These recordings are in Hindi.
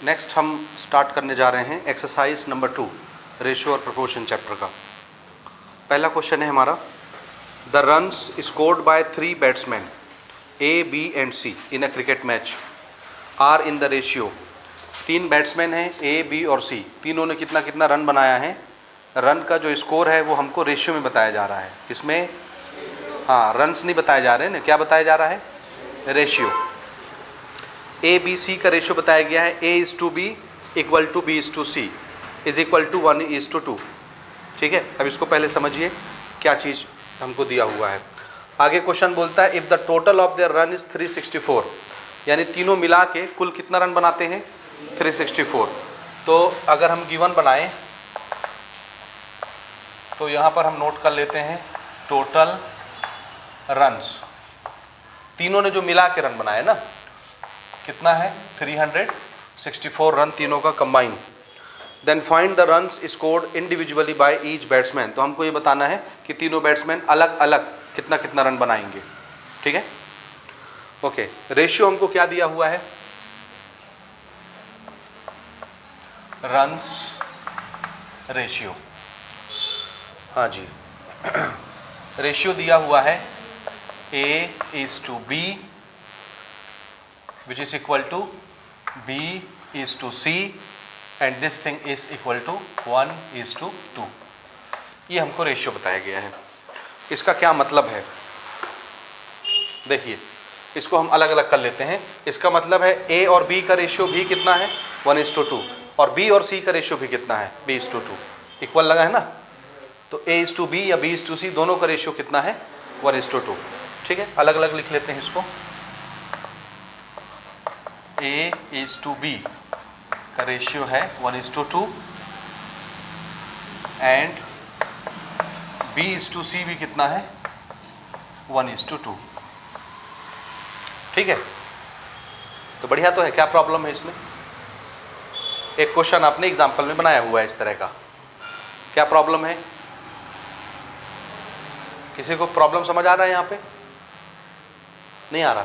नेक्स्ट हम स्टार्ट करने जा रहे हैं एक्सरसाइज नंबर 2 रेशियो और प्रोपोर्शन चैप्टर का। पहला क्वेश्चन है हमारा, the runs scored by 3 batsman A B and C in a cricket match are in the ratio. 3 batsman हैं ए बी और सी, तीनों ने कितना कितना रन बनाया है। रन का जो स्कोर है वो हमको रेशियो में बताया जा रहा है। इसमें हाँ, रन्स नहीं बताए जा रहे हैं ना, क्या बताया जा रहा है, रेशियो। ए बी सी का रेशियो बताया गया है, A is to B equal to B is to C is equal to 1:2। ठीक है, अब इसको पहले समझिए क्या चीज़ हमको दिया हुआ है। आगे क्वेश्चन बोलता है, if the total of their run is 364, यानी तीनों मिला के कुल कितना रन बनाते हैं, 364। तो अगर हम गिवन बनाएं तो यहाँ पर हम नोट कर लेते हैं टोटल रन्स, तीनों ने जो मिला के रन बनाए ना, कितना है 364 रन तीनों का combine. Then find the runs scored individually by each batsman. तो हमको ये बताना है कि तीनों बैट्समैन अलग अलग कितना कितना रन बनाएंगे। ठीक है, ओके। रेशियो हमको क्या दिया हुआ है, रन्स रेशियो, हाँ जी रेशियो दिया हुआ है A is to B which is equal to B is to C and this thing is equal to 1:2। ये हमको रेशियो बताया गया है। इसका क्या मतलब है, देखिए इसको हम अलग अलग कर लेते हैं। इसका मतलब है A और B का रेशियो भी कितना है, 1:2, और B और C का रेशियो भी कितना है, B:2। इक्वल लगा है ना, तो A:B या B:C दोनों का रेशियो कितना है, 1:2। ठीक है, अलग अलग लिख लेते हैं इसको। A:B का रेशियो है 1:2 एंड B:C भी कितना है, 1:2। ठीक है, तो बढ़िया तो है, क्या प्रॉब्लम है इसमें। एक क्वेश्चन आपने एग्जाम्पल में बनाया हुआ है इस तरह का, क्या प्रॉब्लम है, किसी को प्रॉब्लम समझ आ रहा है यहाँ पे, नहीं आ रहा।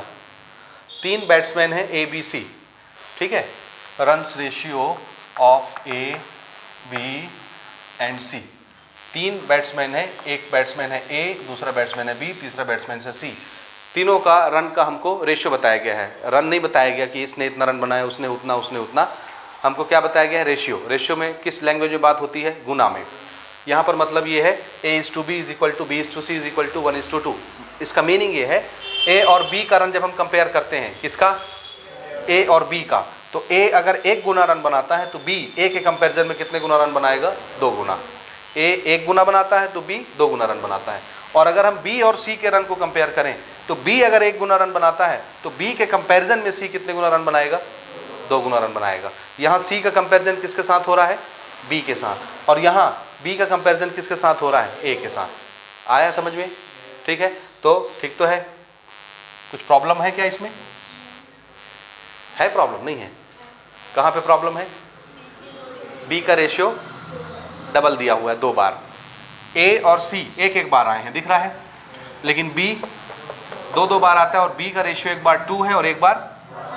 3 बैट्समैन हैं ए बी सी, ठीक है, runs ratio of A B and C. 3 batsman हैं, एक बैट्समैन है ए, दूसरा बैट्समैन है बी, तीसरा बैट्समैन है सी। तीनों का रन का हमको रेशियो बताया गया है। रन नहीं बताया गया कि इसने इतना रन बनाया, उसने उतना, उसने उतना। हमको क्या बताया गया है, रेशियो। रेशियो में किस लैंग्वेज में बात होती है, गुना में। यहाँ पर मतलब ये है A:B is equal to B:C is equal to 1:2। इसका मीनिंग ये है, A और B का रन जब हम कंपेयर करते हैं, किसका, A और B का, तो A अगर 1 गुना रन बनाता है तो B A के कंपैरिजन में कितने गुना रन बनाएगा, 2 गुना। A 1 गुना बनाता है तो B 2 गुना रन बनाता है। और अगर हम B और C के रन को कंपेयर करें तो B अगर 1 गुना रन बनाता है तो B के कंपैरिजन में C कितने गुना रन बनाएगा, 2 गुना रन बनाएगा। यहाँ C का कंपैरिजन किसके साथ हो रहा है, B के साथ, और यहाँ B का कंपैरिजन किसके साथ हो रहा है, A के साथ। आया समझ में, ठीक है। तो ठीक तो है, कुछ प्रॉब्लम है क्या इसमें, है प्रॉब्लम, नहीं है। कहाँ पे प्रॉब्लम है, B का रेशियो डबल दिया हुआ है 2 बार, A और C एक बार आए हैं, दिख रहा है, लेकिन B 2 बार आता है, और B का रेशियो एक बार 2 है और एक बार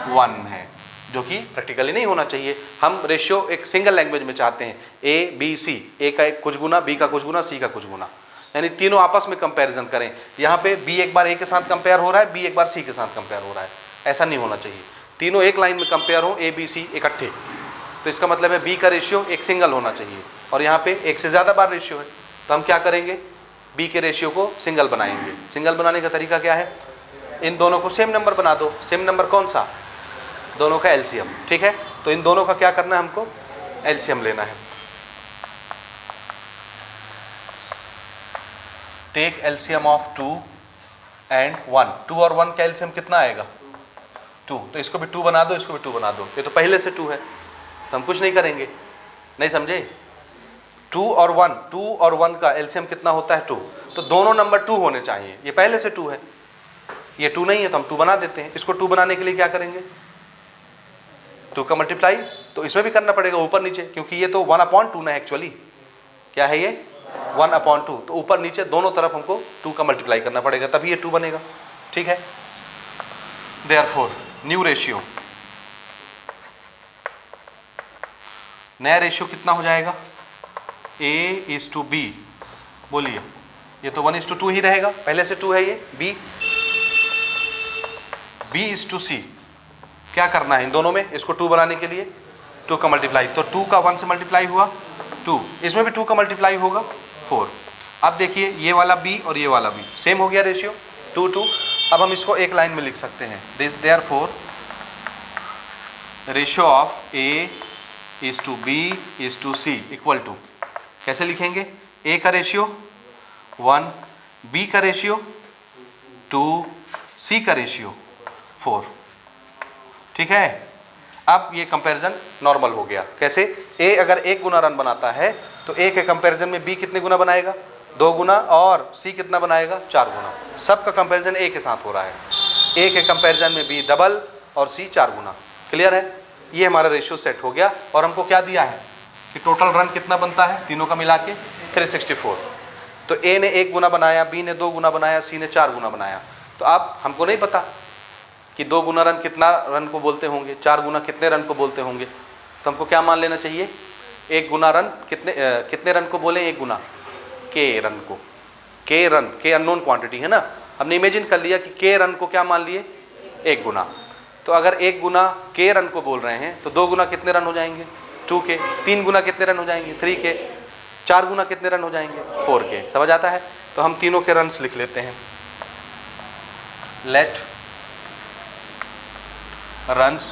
1 है, जो कि प्रैक्टिकली नहीं होना चाहिए। हम रेशियो एक सिंगल लैंग्वेज में चाहते हैं, A B C, A का कुछ गुना, B का कुछ गुना, C का कुछ गुना, यानी तीनों आपस में कंपैरिजन करें। यहाँ पे B एक बार A के साथ कंपेयर हो रहा है, B एक बार C के साथ कंपेयर हो रहा है, ऐसा नहीं होना चाहिए। तीनों एक लाइन में कंपेयर हो, A B C इकट्ठे, तो इसका मतलब है B का रेशियो एक सिंगल होना चाहिए, और यहाँ पे एक से ज़्यादा बार रेशियो है। तो हम क्या करेंगे, B के रेशियो को सिंगल बनाएंगे। सिंगल बनाने का तरीका क्या है, इन दोनों को सेम नंबर बना दो। सेम नंबर कौन सा, दोनों का एलसीएम। ठीक है, तो इन दोनों का क्या करना है, हमको एलसीएम लेना है। Take LCM of 2 and 1। 2 और 1 का एलसीएम कितना आएगा, 2। तो इसको भी 2 बना दो, इसको भी 2 बना दो। ये तो पहले से 2 है, तो हम कुछ नहीं करेंगे, नहीं समझे। 2 और 1 का एलसीएम कितना होता है, 2। तो दोनों नंबर 2 होने चाहिए। ये पहले से 2 है, ये 2 नहीं है, तो हम 2 बना देते हैं। इसको 2 बनाने के लिए क्या करेंगे, 2 का मल्टीप्लाई तो इसमें भी करना पड़ेगा, ऊपर नीचे, क्योंकि ये तो 1/2 ना एक्चुअली, क्या है ये 1/2। तो ऊपर नीचे दोनों तरफ हमको 2 का मल्टीप्लाई करना पड़ेगा, तभी ये 2 बनेगा। ठीक है, देयरफॉर न्यू रेशियो नया रेशियो कितना हो जाएगा, A:B, बोलिए, ये तो 1:2 ही रहेगा, पहले से 2 है ये, B:C। क्या करना है इन दोनों में, इसको 2 बनाने के लिए 2 का मल्टीप्लाई, तो 2 का 1 से मल्टीप्लाई हुआ 2, इसमें भी 2 का मल्टीप्लाई होगा 4। अब देखिए ये वाला B और ये वाला B सेम हो गया रेशियो 2:2। अब हम इसको एक लाइन में लिख सकते हैं, therefore ratio of A:B:C equal to, कैसे लिखेंगे, A का रेशियो 1, B का रेशियो 2, C का रेशियो 4। ठीक है, अब ये कंपैरिजन नॉर्मल हो गया। कैसे, A अगर 1 गुना रन बनाता है तो A के कंपैरिजन में B कितने गुना बनाएगा, 2 गुना, और C कितना बनाएगा, 4 गुना। सबका कंपैरिजन A के साथ हो रहा है, A के कंपैरिजन में B डबल और C 4 गुना। क्लियर है, ये हमारा रेशियो सेट हो गया। और हमको क्या दिया है कि टोटल रन कितना बनता है तीनों का मिला के 364। तो A ने 1 गुना बनाया, B ने 2 गुना बनाया, C ने 4 गुना बनाया। तो अब हमको नहीं पता कि 2 गुना रन कितना रन को बोलते होंगे, 4 गुना कितने रन को बोलते होंगे, तो हमको क्या मान लेना चाहिए, 1 गुना रन कितने रन को बोले, 1 गुना K रन को, K run, K unknown quantity है ना, हमने इमेजिन कर लिया कि K रन को क्या मान लिए, 1 गुना। तो अगर 1 गुना K रन को बोल रहे हैं तो 2 गुना कितने रन हो जाएंगे, 2K, 3 गुना कितने रन हो जाएंगे, 3K, 4 गुना कितने रन हो जाएंगे, 4K। समझ आता है, तो हम तीनों के रन्स लिख लेते हैं। Let runs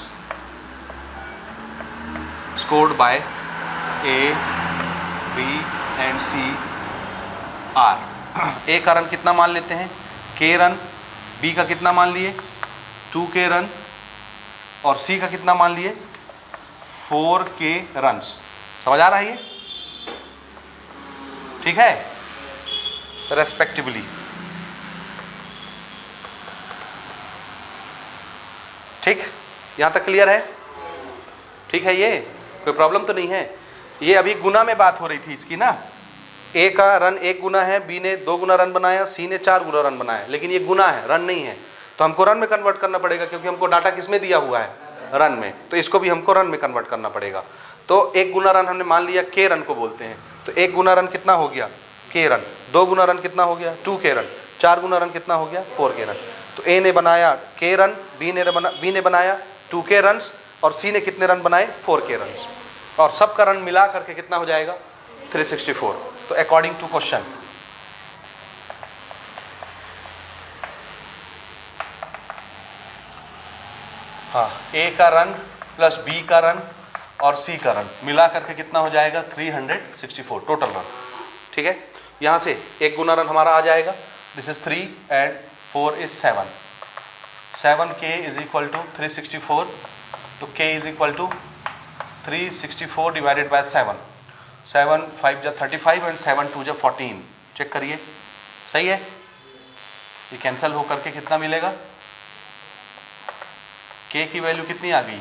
scored by A, B and C are. A का रन कितना मान लेते हैं, K रन, B का कितना मान लिए, 2K रन, और C का कितना मान लिए, 4K रन्स। समझ आ रहा है ये, ठीक है, रेस्पेक्टिवली। ठीक, यहां तक क्लियर है, ठीक है, ये कोई प्रॉब्लम तो नहीं है। ये अभी गुना में बात हो रही थी इसकी ना, A का रन 1 गुना है, B ने 2 गुना रन बनाया, C ने 4 गुना रन बनाया, लेकिन ये गुना है, रन नहीं है, तो हमको रन में कन्वर्ट करना पड़ेगा, क्योंकि हमको डाटा किसमें दिया हुआ है, रन में, तो इसको भी हमको रन में कन्वर्ट करना पड़ेगा। तो 1 गुना रन हमने मान लिया K रन को बोलते हैं, तो 1 गुना रन कितना हो गया, K रन, 2 गुना रन कितना हो गया, 2K रन, 4 गुना रन कितना हो गया, 4K रन। तो A ने बनाया K रन, B ने बनाया 2K रन्स, और C ने कितने रन बनाए, 4K रन्स, और सबका रन मिला करके कितना हो जाएगा, 364। तो अकॉर्डिंग टू क्वेश्चन, हाँ, A का रन प्लस B का रन और C का रन मिला करके कितना हो जाएगा, 364 टोटल रन। ठीक है, यहाँ से 1 गुना रन हमारा आ जाएगा, this is 3 and 4 is 7, 7K is equal to 364, तो K is equal to 364 divided by 7, 7 5 जा 35 एंड 7 2 जा 14। चेक करिए, सही है, ये कैंसिल हो करके कितना मिलेगा, K की वैल्यू कितनी आ गई,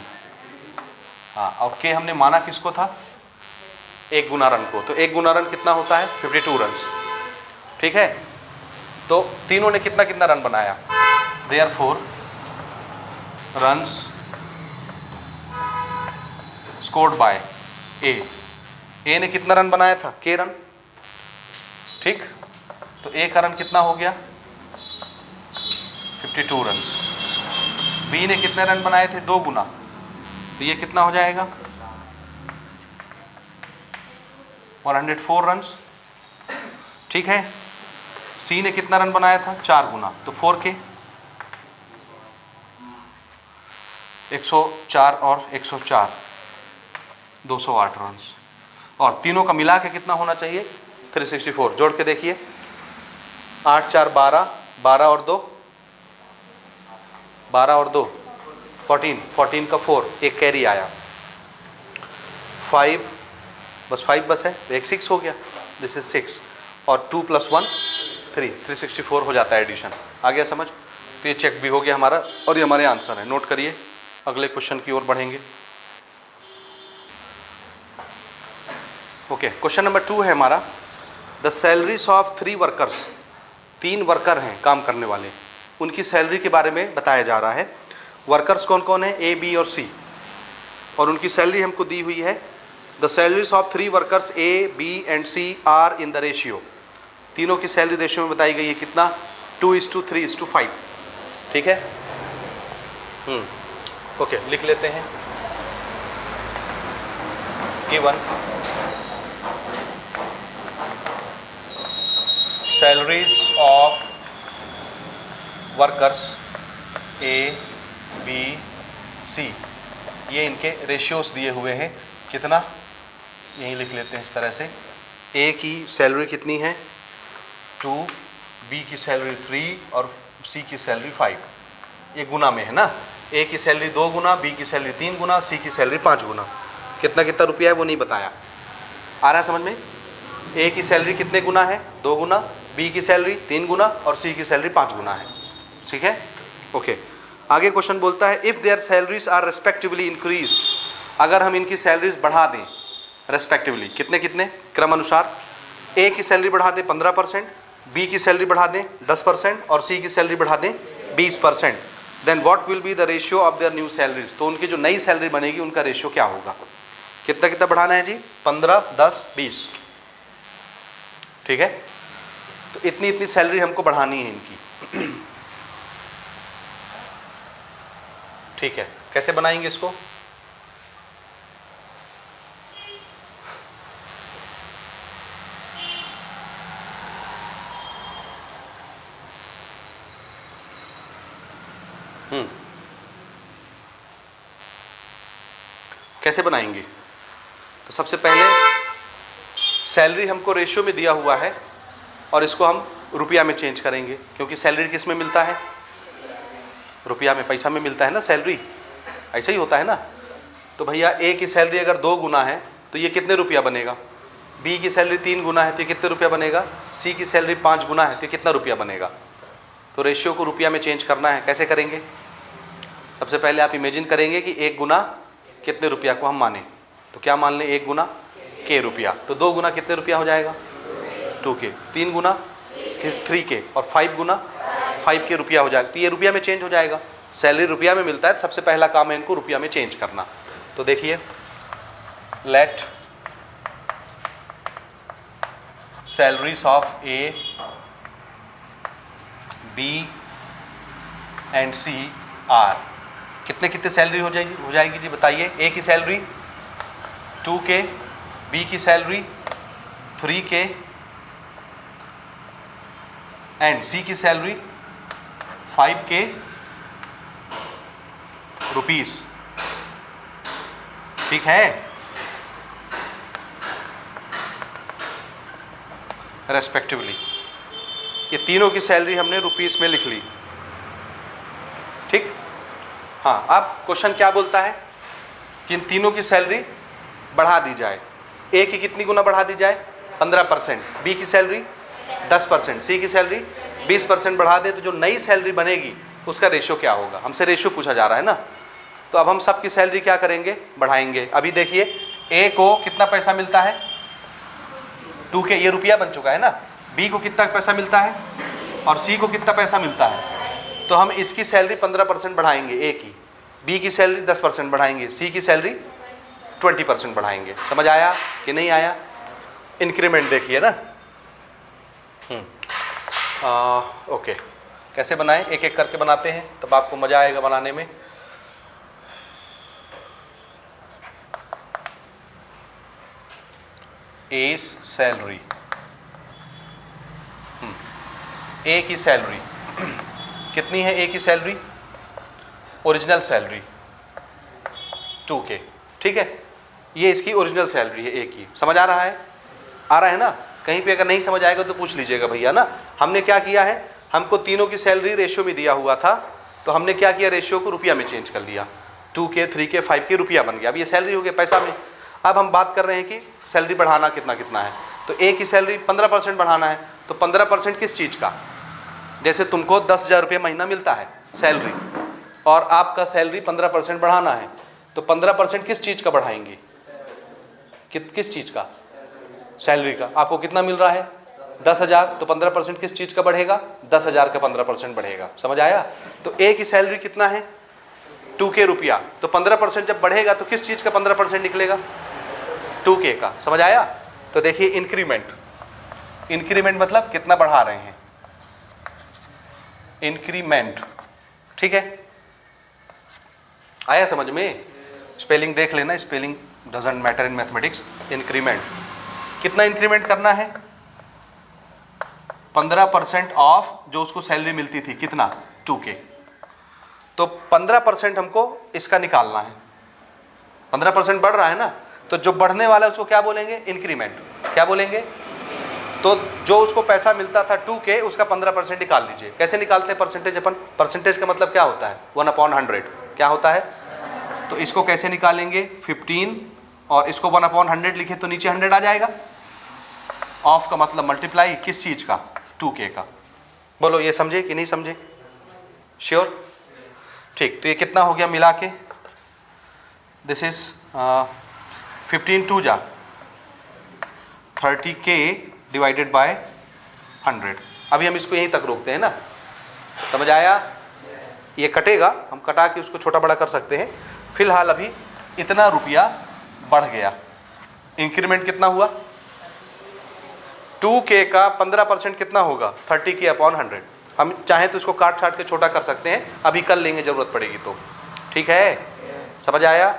हाँ, और K हमने माना किसको था, 1 गुना रन को, तो 1 गुना रन कितना होता है, 52 रन्स। ठीक है, तो तीनों ने कितना कितना रन बनाया, therefore runs scored by A ने कितना रन बनाया था, K रन, ठीक, तो A का रन कितना हो गया, 52 रन्स। B ने कितने रन बनाए थे, 2 गुना, तो ये कितना हो जाएगा, 104 रन्स। ठीक है, C ने कितना रन बनाया था, 4 गुना, तो 4K, 104 और 104, 208 रन्स, और तीनों का मिला के कितना होना चाहिए, 364। जोड़ के देखिए, 8 4 12, 12 और 2 12 और 2 14, 14 का 4, एक कैरी आया, 5 बस है, एक 6 हो गया, दिस इज 6, और 2 + 1 3, 364 हो जाता है एडिशन। आ गया समझ, तो ये चेक भी हो गया हमारा, और ये हमारे आंसर है। नोट करिए, अगले क्वेश्चन की ओर बढ़ेंगे। ओके, क्वेश्चन नंबर 2 है हमारा, the salaries of 3 workers, 3 worker हैं काम करने वाले, उनकी सैलरी के बारे में बताया जा रहा है। वर्कर्स कौन कौन है, A, B और C, और उनकी सैलरी हमको दी हुई है the salaries of 3 workers A, B and C are in the ratio, तीनों की सैलरी रेशियो में बताई गई है कितना, 2:3:5, ठीक है। ओके, लिख लेते हैं। Given salaries of workers A, B, C, ये इनके रेशियोज दिए हुए हैं, कितना, यही लिख लेते हैं इस तरह से। A की सैलरी कितनी है 2, B की सैलरी 3 और C की सैलरी 5, ये गुना में है ना। A की सैलरी 2 गुना, B की सैलरी 3 गुना, C की सैलरी 5 गुना। कितना कितना रुपया है वो नहीं बताया, आ रहा है समझ में। A की सैलरी कितने गुना है, 2 गुना, B की सैलरी 3 गुना और C की सैलरी 5 गुना है, ठीक है। ओके, आगे क्वेश्चन बोलता है if their salaries are respectively increased, अगर हम इनकी सैलरीज बढ़ा दें रेस्पेक्टिवली, कितने कितने क्रम अनुसार, A की सैलरी बढ़ा दें 15%, B की सैलरी बढ़ा दें 10% और C की सैलरी बढ़ा दें 20%, then what will be the ratio of their new salaries, तो उनकी जो नई सैलरी बनेगी उनका रेशियो क्या होगा। कितना कितना बढ़ाना है जी, 15, 10, 20, ठीक है। तो इतनी इतनी सैलरी हमको बढ़ानी है इनकी, ठीक है। कैसे बनाएंगे इसको, कैसे बनाएंगे। तो सबसे पहले सैलरी हमको रेशियो में दिया हुआ है और इसको हम रुपया में चेंज करेंगे, क्योंकि सैलरी किस में मिलता है, रुपया में, पैसा में मिलता है ना सैलरी, ऐसा ही होता है ना। तो भैया A की सैलरी अगर 2 गुना है तो ये कितने रुपया बनेगा, B की सैलरी 3 गुना है तो ये कितने रुपया बनेगा, C की सैलरी 5 गुना है तो ये कितना रुपया बनेगा। तो रेशियो को रुपया में चेंज करना है, कैसे करेंगे। सबसे पहले आप इमेजिन करेंगे कि 1 गुना कितने रुपया को हम माने, तो क्या मान लें, 1 गुना K रुपया, तो 2 गुना कितने रुपया हो जाएगा 2K, 3 गुना 3K और 5 गुना 5K रुपया हो जाएगा। तो ये रुपया में चेंज हो जाएगा, सैलरी रुपया में मिलता है तो सबसे पहला काम है इनको रुपया में चेंज करना। तो देखिए, let salaries of A, B and C are, कितने कितने सैलरी हो जाएगी जी बताइए। A की सैलरी 2K, B की सैलरी 3K एंड C की सैलरी 5K रुपीस, ठीक है। रेस्पेक्टिवली ये तीनों की सैलरी हमने रुपीस में लिख ली, ठीक। हाँ, अब क्वेश्चन क्या बोलता है कि इन तीनों की सैलरी बढ़ा दी जाए। A की कितनी गुना बढ़ा दी जाए, 15%, B की सैलरी 10%, C की सैलरी 20% बढ़ा दें तो जो नई सैलरी बनेगी उसका रेशियो क्या होगा। हमसे रेशियो पूछा जा रहा है ना, तो अब हम सब की सैलरी क्या करेंगे, बढ़ाएंगे। अभी देखिए A को कितना पैसा मिलता है 2K, ये रुपया बन चुका है ना। B को कितना पैसा मिलता है और C को कितना पैसा मिलता है, तो हम इसकी सैलरी 15% बढ़ाएंगे A की, B की सैलरी 10% बढ़ाएंगे, C की सैलरी 20% बढ़ाएंगे। समझ आया कि नहीं आया। इंक्रीमेंट देखिए ना। ओके, कैसे बनाएं, एक एक करके बनाते हैं तब आपको मज़ा आएगा बनाने में। A's सैलरी, A की सैलरी कितनी है, A की सैलरी ओरिजिनल सैलरी 2K, ठीक है। ये इसकी ओरिजिनल सैलरी है A की, समझ आ रहा है ना। कहीं पे अगर नहीं समझ आएगा तो पूछ लीजिएगा भैया ना। हमने क्या किया है, हमको तीनों की सैलरी रेशियो में दिया हुआ था, तो हमने क्या किया, रेशियो को रुपया में चेंज कर लिया। 2K, 3K, 5K रुपया बन गया। अब ये सैलरी हो गया पैसा में। अब हम बात कर रहे हैं कि सैलरी बढ़ाना कितना कितना है, तो A की सैलरी 15% बढ़ाना है। तो 15% किस चीज़ का, जैसे तुमको 10,000 रुपये महीना मिलता है सैलरी और आपका सैलरी 15% बढ़ाना है, तो 15% किस चीज़ का बढ़ाएंगे, किस चीज़ का, सैलरी का। आपको कितना मिल रहा है 10,000, तो 15% किस चीज़ का बढ़ेगा, 10,000 का 15% बढ़ेगा। समझ आया। तो A की सैलरी कितना है 2K रुपया, तो 15% जब बढ़ेगा तो किस चीज़ का 15% निकलेगा, 2K का, समझ आया? तो देखिए इंक्रीमेंट, इंक्रीमेंट मतलब कितना बढ़ा रहे हैं, इंक्रीमेंट, ठीक है? आया समझ में? स्पेलिंग देख लेना, spelling doesn't matter in mathematics. Increment, कितना इंक्रीमेंट करना है? 15% ऑफ जो उसको सैलरी मिलती थी, कितना? 2K। तो 15% हमको इसका निकालना है। 15% बढ़ रहा है ना, तो जो बढ़ने वाला है उसको क्या बोलेंगे? इंक्रीमेंट। क्या बोलेंगे? तो जो उसको पैसा मिलता था 2K, उसका 15% निकाल लीजिए। कैसे निकालते हैं परसेंटेज अपन? परसेंटेज का मतलब क्या होता है? 1/100 क्या होता है? तो इसको कैसे निकालेंगे? 15 और इसको 1/100 लिखे तो नीचे 100 आ जाएगा। ऑफ का मतलब मल्टीप्लाई किस चीज का? 2K का। बोलो ये समझे कि नहीं समझे? श्योर? ठीक, तो ये कितना हो गया मिला के? दिस इज 15 2 जा 30K डिवाइडेड बाय 100। अभी हम इसको यहीं तक रोकते हैं ना, समझ आया? ये कटेगा, हम कटा के उसको छोटा बड़ा कर सकते हैं। फिलहाल अभी इतना रुपया बढ़ गया। इंक्रीमेंट कितना हुआ? 2K का 15% कितना होगा? 30K/100। हम चाहें तो इसको काट छाट के छोटा कर सकते हैं, अभी कर लेंगे जरूरत पड़ेगी तो। ठीक है? समझ आया?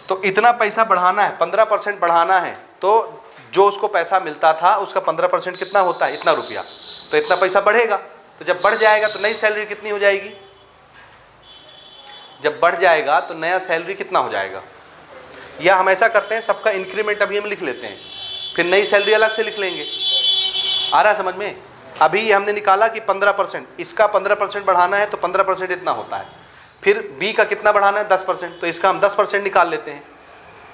तो इतना पैसा बढ़ाना है, 15% बढ़ाना है, तो जो उसको पैसा मिलता था उसका 15% कितना होता है? इतना रुपया। तो इतना पैसा बढ़ेगा, तो जब बढ़ जाएगा तो नई सैलरी कितनी हो जाएगी? जब बढ़ जाएगा तो नया सैलरी कितना हो जाएगा? या हम ऐसा करते हैं, सबका इंक्रीमेंट अभी हम लिख लेते हैं, फिर नई सैलरी अलग से लिख लेंगे। आ रहा है समझ में? अभी हमने निकाला कि 15%, इसका 15% बढ़ाना है तो 15% इतना होता है। फिर B का कितना बढ़ाना है? 10%, तो इसका हम 10% निकाल लेते हैं।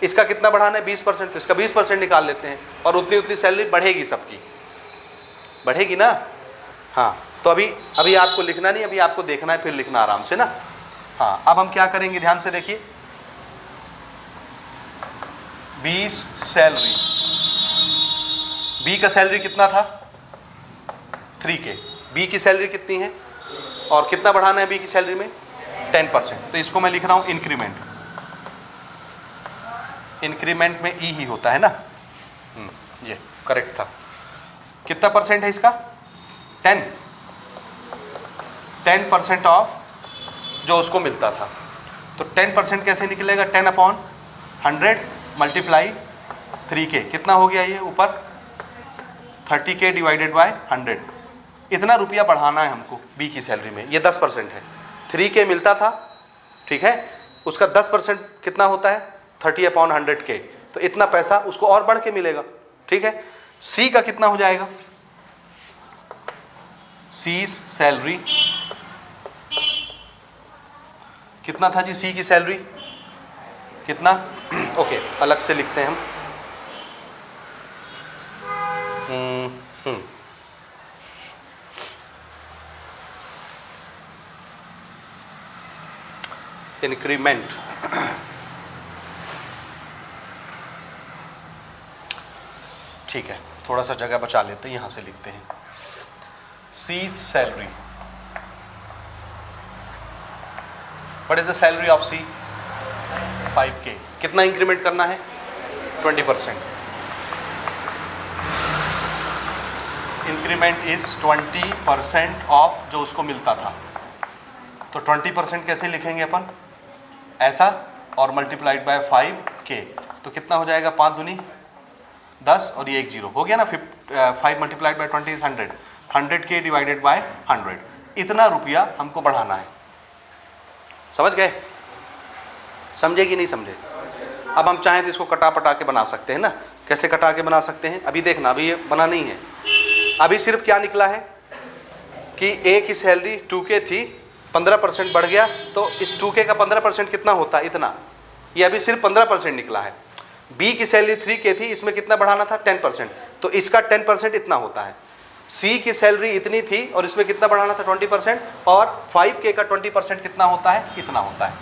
इसका कितना बढ़ाना है? 20%, तो इसका 20% निकाल लेते हैं। और उतनी उतनी सैलरी बढ़ेगी, सबकी बढ़ेगी ना? हाँ, तो अभी आपको लिखना नहीं, अभी आपको देखना है, फिर लिखना आराम से ना। हाँ, अब हम क्या करेंगे, ध्यान से देखिए। 20 सैलरी, B का सैलरी कितना था? 3K। B की सैलरी कितनी है और कितना बढ़ाना है B की सैलरी में? 10%। तो इसको मैं लिख रहा हूं इंक्रीमेंट। इंक्रीमेंट में E ही होता है ना? ये करेक्ट था। कितना परसेंट है इसका? 10% ऑफ जो उसको मिलता था। तो 10% कैसे निकलेगा? 10/100 मल्टीप्लाई 3K। कितना हो गया ये ऊपर? 30K divided by 100। इतना रुपया बढ़ाना है हमको B की सैलरी में। ये 10% है। 3K मिलता था, ठीक है, उसका 10% कितना होता है? 30/100K। तो इतना पैसा उसको और बढ़ के मिलेगा, ठीक है। C का कितना हो जाएगा? C सैलरी कितना था जी? C की सैलरी कितना? ओके, अलग से लिखते हैं हम। इंक्रीमेंट, ठीक है, थोड़ा सा जगह बचा लेते हैं, यहां से लिखते हैं। C salary, what is the salary of C? 5K। कितना इंक्रीमेंट करना है? 20%। इंक्रीमेंट इज 20% ऑफ जो उसको मिलता था। तो 20% कैसे लिखेंगे अपन? ऐसा, और मल्टीप्लाइड बाय 5K। तो कितना हो जाएगा? 5 दूनी 10 और ये 1 0 हो गया ना। 5 multiplied by 20 is 100। 100K divided by 100। इतना रुपया हमको बढ़ाना है। समझ गए? समझे कि नहीं समझे? अब हम चाहें तो इसको कटा पटा के बना सकते हैं ना। कैसे कटा के बना सकते हैं? अभी देखना, अभी ये बना नहीं है। अभी सिर्फ क्या निकला है कि A की सैलरी 2K थी, 15% बढ़ गया, तो इस 2K का 15% कितना होता है? इतना। ये अभी सिर्फ 15% निकला है। B की सैलरी 3K थी, इसमें कितना बढ़ाना था? 10%, तो इसका 10% इतना होता है। C की सैलरी इतनी थी और इसमें कितना बढ़ाना था? 20%, और 5K का 20% कितना होता है? इतना होता है।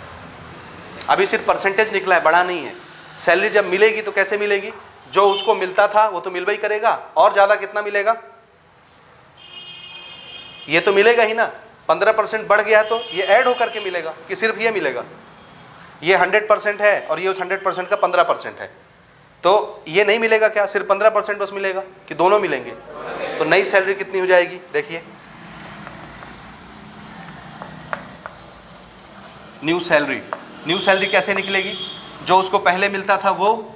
अभी सिर्फ परसेंटेज निकला है, बढ़ा नहीं है। सैलरी जब मिलेगी तो कैसे मिलेगी? जो उसको मिलता था वो तो मिल ही करेगा, और ज़्यादा कितना मिलेगा? ये तो मिलेगा ही ना। 15% बढ़ गया तो ये ऐड होकर के मिलेगा कि सिर्फ ये मिलेगा? ये 100% है और ये उस 100% का 15% है। तो ये नहीं मिलेगा क्या, सिर्फ 15% बस मिलेगा कि दोनों मिलेंगे? तो नई सैलरी कितनी हो जाएगी? देखिए न्यू सैलरी कैसे निकलेगी? जो उसको पहले मिलता था वो,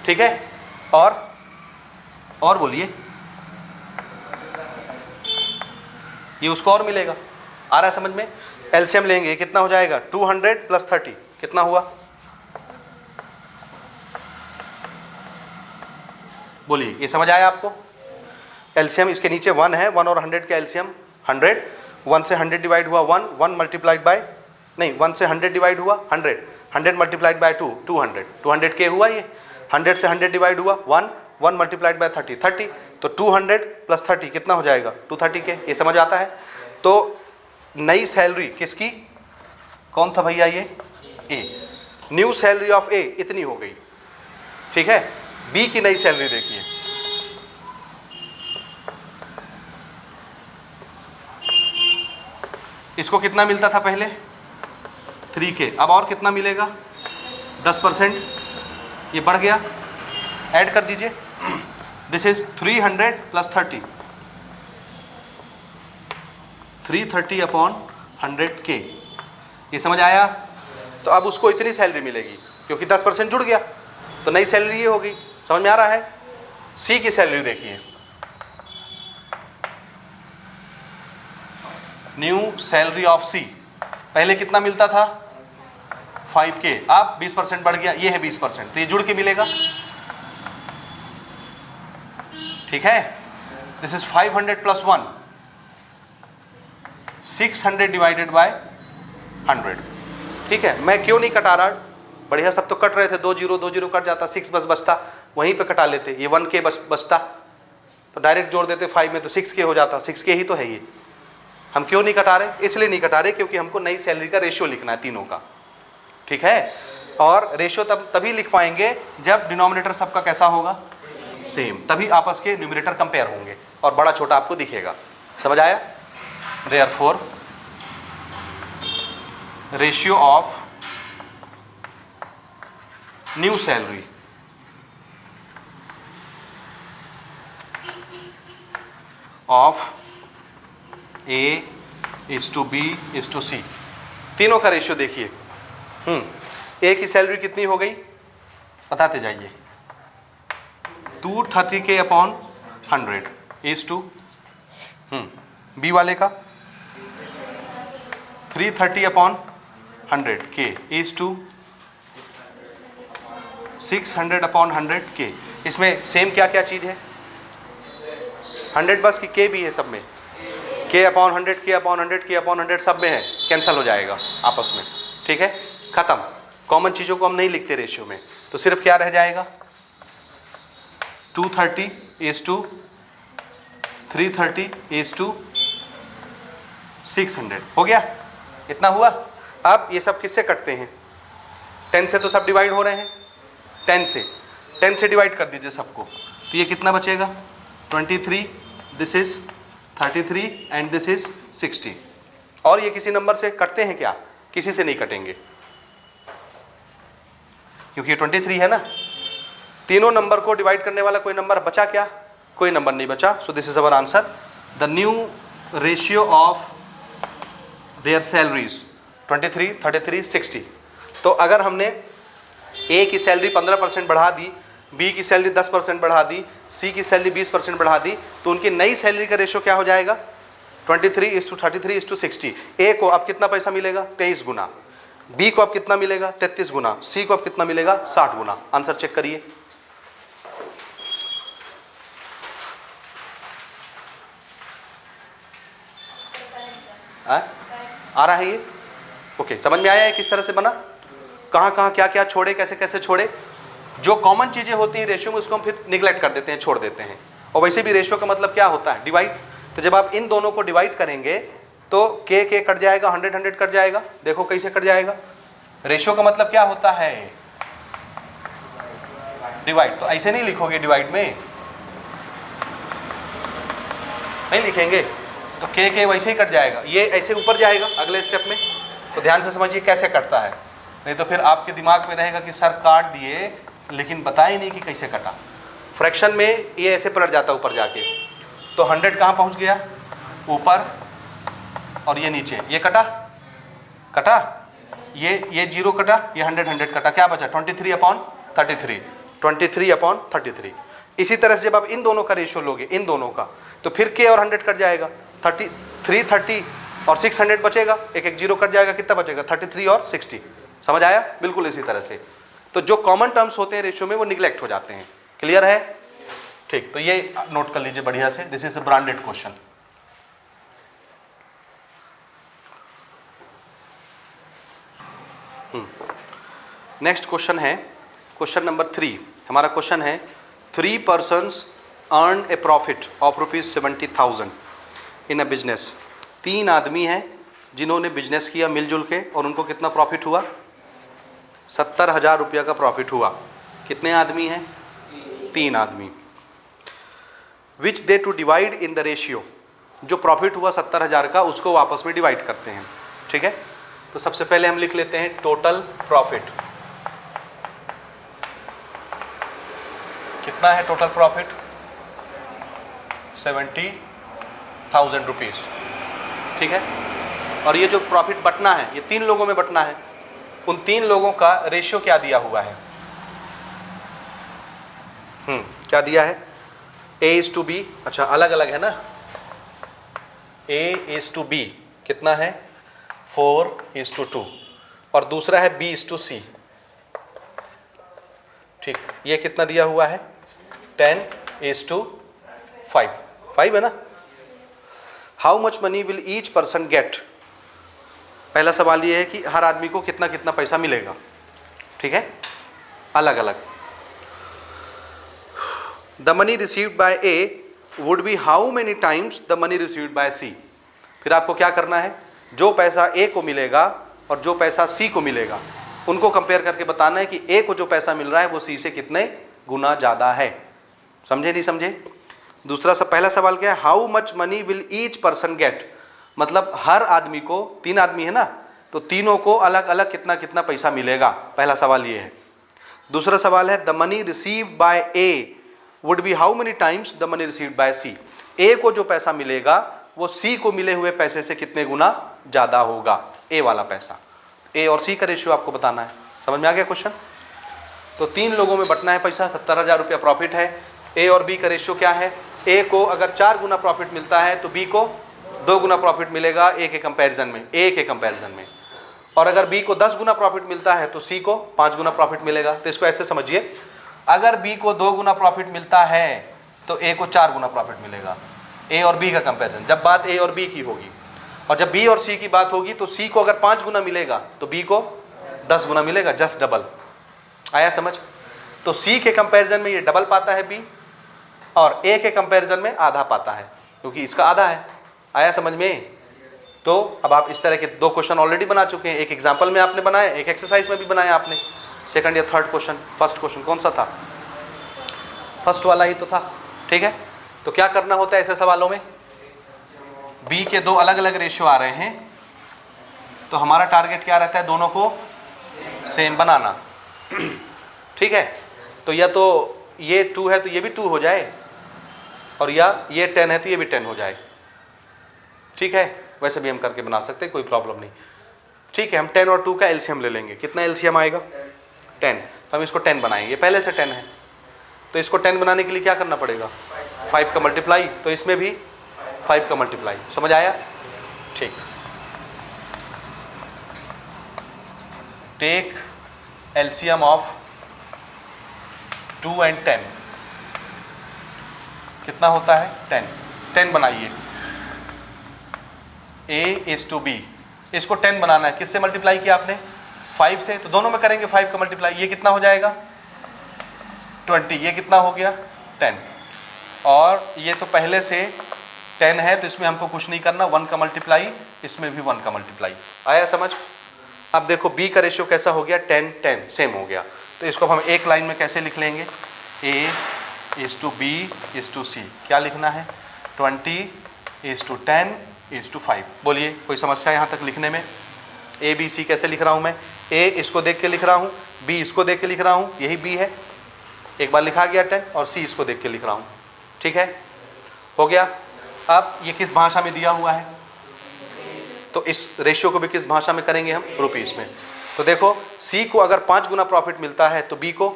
ठीक है, और बोलिए, ये उसको और मिलेगा। आ रहा है समझ में? एलसीएम लेंगे, कितना हो जाएगा? 200 + 30 कितना हुआ? बोलिए, ये समझ आया आपको? एलसीएम इसके नीचे 1 है, 1 और 100 का एलसीएम 100, 1 से 100 डिवाइड हुआ 1, 1 मल्टीप्लाइड बाय, नहीं 1 से 100 डिवाइड हुआ 100, 100 मल्टीप्लाइड बाय 2, 200, 200 के हुआ ये, 100 से 100 डिवाइड हुआ 1, 1 मल्टीप्लाइड बाय 30, 30, तो 200 + 30 कितना हो जाएगा? 230 के। ये समझ आता है? तो नई सैलरी किसकी, कौन था भैया ये? ए। न्यू सैलरी ऑफ ए इतनी हो गई, ठीक है। बी की नई सैलरी देखिए, इसको कितना मिलता था पहले? 3K। अब और कितना मिलेगा? 10%, ये बढ़ गया, ऐड कर दीजिए। This is 300 + 30, 330/100K। ये समझ आया? तो अब उसको इतनी सैलरी मिलेगी क्योंकि 10% जुड़ गया, तो नई सैलरी ये होगी। समझ में आ रहा है? सी की सैलरी देखिए, न्यू सैलरी ऑफ सी, पहले कितना मिलता था? 5K, अब 20% बढ़ गया, ये है 20%, तो ये जुड़ के मिलेगा, ठीक है। दिस इज 500 + 1, 600 डिवाइडेड बाय 100, ठीक है। मैं क्यों नहीं कटा रहा? बढ़िया, सब तो कट रहे थे, 2 0 2 0 कट जाता, 6 बस बचता, वहीं पे कटा लेते। ये 1K बचता, तो डायरेक्ट जोड़ देते 5 में, तो 6K हो जाता, 6K ही तो है ये। हम क्यों नहीं कटा रहे? इसलिए नहीं कटा रहे क्योंकि हमको नई सैलरी का रेशियो लिखना है तीनों का, ठीक है। और रेशियो तभी लिख पाएंगे जब डिनोमिनेटर सबका कैसा होगा? सेम, तभी आपस के न्यूमरेटर कंपेयर होंगे और बड़ा छोटा आपको दिखेगा। समझ आया? Therefore, ratio of new salary of A is to B is to C, तीनों का रेशियो देखिए। ए की सैलरी कितनी हो गई बताते जाइए? 230K/100 इज टू बी वाले का 330/100K इज टू 600/100K। इसमें सेम क्या क्या चीज़ है? 100 बस की K भी है सब में, K/100 K/100 K/100 सब में है, कैंसिल हो जाएगा आपस में, ठीक है, खत्म। कॉमन चीज़ों को हम नहीं लिखते रेशियो में, तो सिर्फ क्या रह जाएगा? 230 इज टू 330 इज टू 600 हो गया, इतना हुआ। अब ये सब किससे कटते हैं? 10 से तो सब डिवाइड हो रहे हैं, 10 से डिवाइड कर दीजिए सबको, तो ये कितना बचेगा? 23, this is 33 and this is 60। और ये किसी नंबर से कटते हैं क्या? किसी से नहीं कटेंगे क्योंकि ये 23 है ना। तीनों नंबर को डिवाइड करने वाला कोई नंबर बचा क्या? कोई नंबर नहीं बचा। So this is our answer. The new ratio of there salaries 23, 33, 60। तो अगर हमने ए की सैलरी 15% बढ़ा दी, बी की सैलरी 10% बढ़ा दी, सी की सैलरी 20% बढ़ा दी, तो उनकी नई सैलरी का रेशियो क्या हो जाएगा? 23:33:60। ए को अब कितना पैसा मिलेगा? 23 गुना। बी को अब कितना मिलेगा? 33 गुना। सी को अब कितना मिलेगा? 60 गुना। आंसर चेक करिए। आ रहा है ये? ओके, समझ में आया है किस तरह से बना, कहाँ कहाँ क्या क्या छोड़े, कैसे कैसे छोड़े। जो कॉमन चीज़ें होती हैं रेशियो में उसको हम फिर निगलेक्ट कर देते हैं, छोड़ देते हैं। और वैसे भी रेशियो का मतलब क्या होता है? डिवाइड। तो जब आप इन दोनों को डिवाइड करेंगे तो के कट जाएगा, 100 कट जाएगा। देखो कैसे कट जाएगा। रेशियो का मतलब क्या होता है? डिवाइड। तो ऐसे नहीं लिखोगे, डिवाइड में नहीं लिखेंगे, तो के वैसे ही कट जाएगा, ये ऐसे ऊपर जाएगा अगले स्टेप में। तो ध्यान से समझिए कैसे कटता है, नहीं तो फिर आपके दिमाग में रहेगा कि सर काट दिए लेकिन बताया नहीं कि कैसे कटा। फ्रैक्शन में ये ऐसे पलट जाता ऊपर जाके, तो 100 कहाँ पहुँच गया? ऊपर, और ये नीचे, ये कटा, ये 0 कटा, ये 100 कटा, क्या बचा? 23/33, 23/33। इसी तरह से जब आप इन दोनों का रेशियो लोगे, इन दोनों का, तो फिर k और 100 कट जाएगा, 30 और 600 बचेगा, एक 0 कट जाएगा, कितना बचेगा? 33 और 60। समझ आया? बिल्कुल इसी तरह से। तो जो कॉमन टर्म्स होते हैं रेशियो में वो निगलेक्ट हो जाते हैं। क्लियर है? ठीक, तो ये नोट कर लीजिए बढ़िया से, this is a branded question. Next question है क्वेश्चन नंबर 3। हमारा क्वेश्चन है 3 persons earn A profit of ₹70,000 in a business. 3 आदमी हैं जिन्होंने बिजनेस किया मिलजुल के, और उनको कितना प्रॉफिट हुआ? 70,000 रुपया का प्रॉफिट हुआ। कितने आदमी हैं? 3 आदमी। Which they to divide in the ratio. जो प्रॉफिट हुआ 70,000 का, उसको आपस में डिवाइड करते हैं। ठीक है, तो सबसे पहले हम लिख लेते हैं टोटल प्रॉफिट। कितना है टोटल प्रॉफिट? 70,000 रुपीज़। ठीक है, और ये जो प्रॉफिट बटना है ये 3 लोगों में बटना है। उन 3 लोगों का रेशियो क्या दिया हुआ है? क्या दिया है? A:B। अच्छा, अलग अलग है ना, A:B कितना है? 4:2, और दूसरा है B:C। ठीक, ये कितना दिया हुआ है? 10:5। 5 है ना। How much money will each person get. पहला सवाल ये है कि हर आदमी को कितना कितना पैसा मिलेगा। ठीक है, अलग अलग। The money received by A would be how many times the money received by C. फिर आपको क्या करना है? जो पैसा ए को मिलेगा और जो पैसा सी को मिलेगा, उनको कंपेयर करके बताना है कि ए को जो पैसा मिल रहा है वो सी से कितने गुना ज़्यादा है। समझे नहीं समझे? दूसरा पहला सवाल क्या है? How much money will each person get. मतलब हर आदमी को, 3 आदमी है ना, तो तीनों को अलग अलग कितना कितना पैसा मिलेगा। पहला सवाल ये है। दूसरा सवाल है the money received by A would be how many times the money received by C. A को जो पैसा मिलेगा वो सी को मिले हुए पैसे से कितने गुना ज़्यादा होगा, ए वाला पैसा। ए और सी का रेशियो आपको बताना है। समझ में आ गया क्वेश्चन? तो 3 लोगों में बंटना है पैसा, 70,000 रुपया प्रॉफिट है। ए और बी का रेशियो क्या है? ए को अगर 4 गुना प्रॉफिट मिलता है तो बी को 2 गुना प्रॉफिट मिलेगा ए के कंपैरिजन में, और अगर बी को 10 गुना प्रॉफिट मिलता है तो सी को 5 गुना प्रॉफिट मिलेगा। तो इसको ऐसे समझिए, अगर बी को 2 गुना प्रॉफिट मिलता है तो ए को 4 गुना प्रॉफिट मिलेगा। ए और बी का कंपैरिजन, जब बात ए और बी की होगी, और जब बी और सी की बात होगी तो सी को अगर 5 गुना मिलेगा तो बी को 10 गुना मिलेगा, जस्ट डबल। आया समझ? तो सी के कंपैरिजन में ये डबल पाता है बी, और ए के कंपैरिजन में आधा पाता है, क्योंकि इसका आधा है। आया समझ में? तो अब आप इस तरह के 2 क्वेश्चन ऑलरेडी बना चुके हैं। एक एग्जाम्पल में आपने बनाया, एक एक्सरसाइज में भी बनाया आपने। सेकंड या थर्ड क्वेश्चन, फर्स्ट क्वेश्चन कौन सा था? फर्स्ट वाला ही तो था। ठीक है, तो क्या करना होता है ऐसे सवालों में? बी के 2 अलग अलग रेशियो आ रहे हैं, तो हमारा टारगेट क्या रहता है? दोनों को सेम बनाना। ठीक है, तो या तो ये 2 है तो ये भी 2 हो जाए, और या ये 10 है तो ये भी 10 हो जाए। ठीक है, वैसे भी हम करके बना सकते हैं, कोई प्रॉब्लम नहीं। ठीक है, हम 10 और 2 का एलसीएम ले लेंगे। कितना एलसीएम आएगा? 10। तो हम इसको 10 बनाएंगे, पहले से 10 है, तो इसको 10 बनाने के लिए क्या करना पड़ेगा? 5 का मल्टीप्लाई, तो इसमें भी 5 का मल्टीप्लाई। समझ आया? ठीक। Take LCM of 2 and 10। कितना होता है? 10। 10 बनाइए। A:B, इसको 10 बनाना है। किससे मल्टीप्लाई किया आपने? 5 से, तो दोनों में करेंगे 5 का मल्टीप्लाई। ये कितना हो जाएगा? 20। ये कितना हो गया? 10। और ये तो पहले से 10 है, तो इसमें हमको कुछ नहीं करना, 1 का मल्टीप्लाई, इसमें भी 1 का मल्टीप्लाई। आया समझ? अब देखो बी का रेशियो कैसा हो गया? 10 10 सेम हो गया। तो इसको हम एक लाइन में कैसे लिख लेंगे? A:B:C। क्या लिखना है? 20:10:5। बोलिए, कोई समस्या यहाँ तक लिखने में? A B C कैसे लिख रहा हूँ मैं? A इसको देख के लिख रहा हूँ, B इसको देख के लिख रहा हूँ, यही B है। एक बार लिखा गया 10 और सी इसको देख के लिख रहा हूँ, ठीक है, हो गया। अब ये किस भाषा में दिया हुआ है, तो इस रेशियो को भी किस भाषा में करेंगे हम, रुपीस में। तो देखो सी को अगर 5 गुना प्रॉफिट मिलता है तो बी को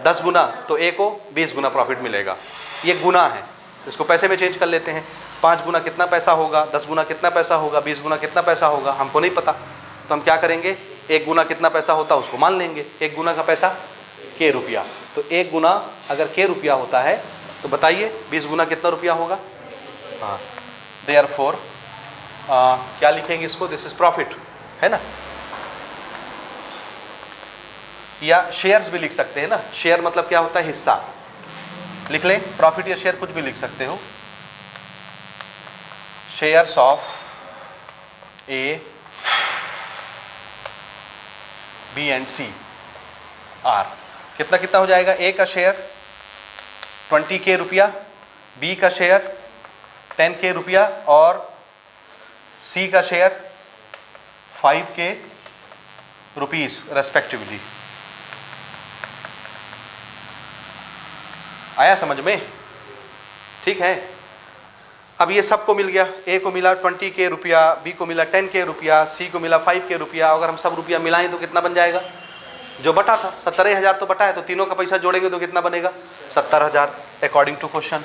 10 गुना, तो ए को 20 गुना प्रॉफिट मिलेगा। ये गुना है, तो इसको पैसे में चेंज कर लेते हैं। 5 गुना कितना पैसा होगा, 10 गुना कितना पैसा होगा, 20 गुना कितना पैसा होगा, हमको नहीं पता। तो हम क्या करेंगे, 1 गुना कितना पैसा होता है उसको मान लेंगे। 1 गुना का पैसा के रुपया, तो 1 गुना अगर के रुपया होता है तो बताइए 20 गुना कितना रुपया होगा। हाँ, देयरफॉर क्या लिखेंगे इसको, दिस इज प्रॉफिट, है ना। या शेयर्स भी लिख सकते हैं ना, शेयर मतलब क्या होता है, हिस्सा। लिख लें प्रॉफिट या शेयर, कुछ भी लिख सकते हो। Shares of A B and C are, कितना कितना हो जाएगा, ए का शेयर 20 के रुपया, बी का शेयर 10 के रुपया और सी का शेयर 5 के रुपीस रेस्पेक्टिवली। आया समझ में, ठीक है। अब ये सबको मिल गया, ए को मिला 20 के रुपया, बी को मिला 10 के रुपया, सी को मिला 5 के रुपया। अगर हम सब रुपया मिलाएं तो कितना बन जाएगा, जो बटा था 70,000 तो बटा है, तो तीनों का पैसा जोड़ेंगे तो कितना बनेगा, 70,000 अकॉर्डिंग टू क्वेश्चन।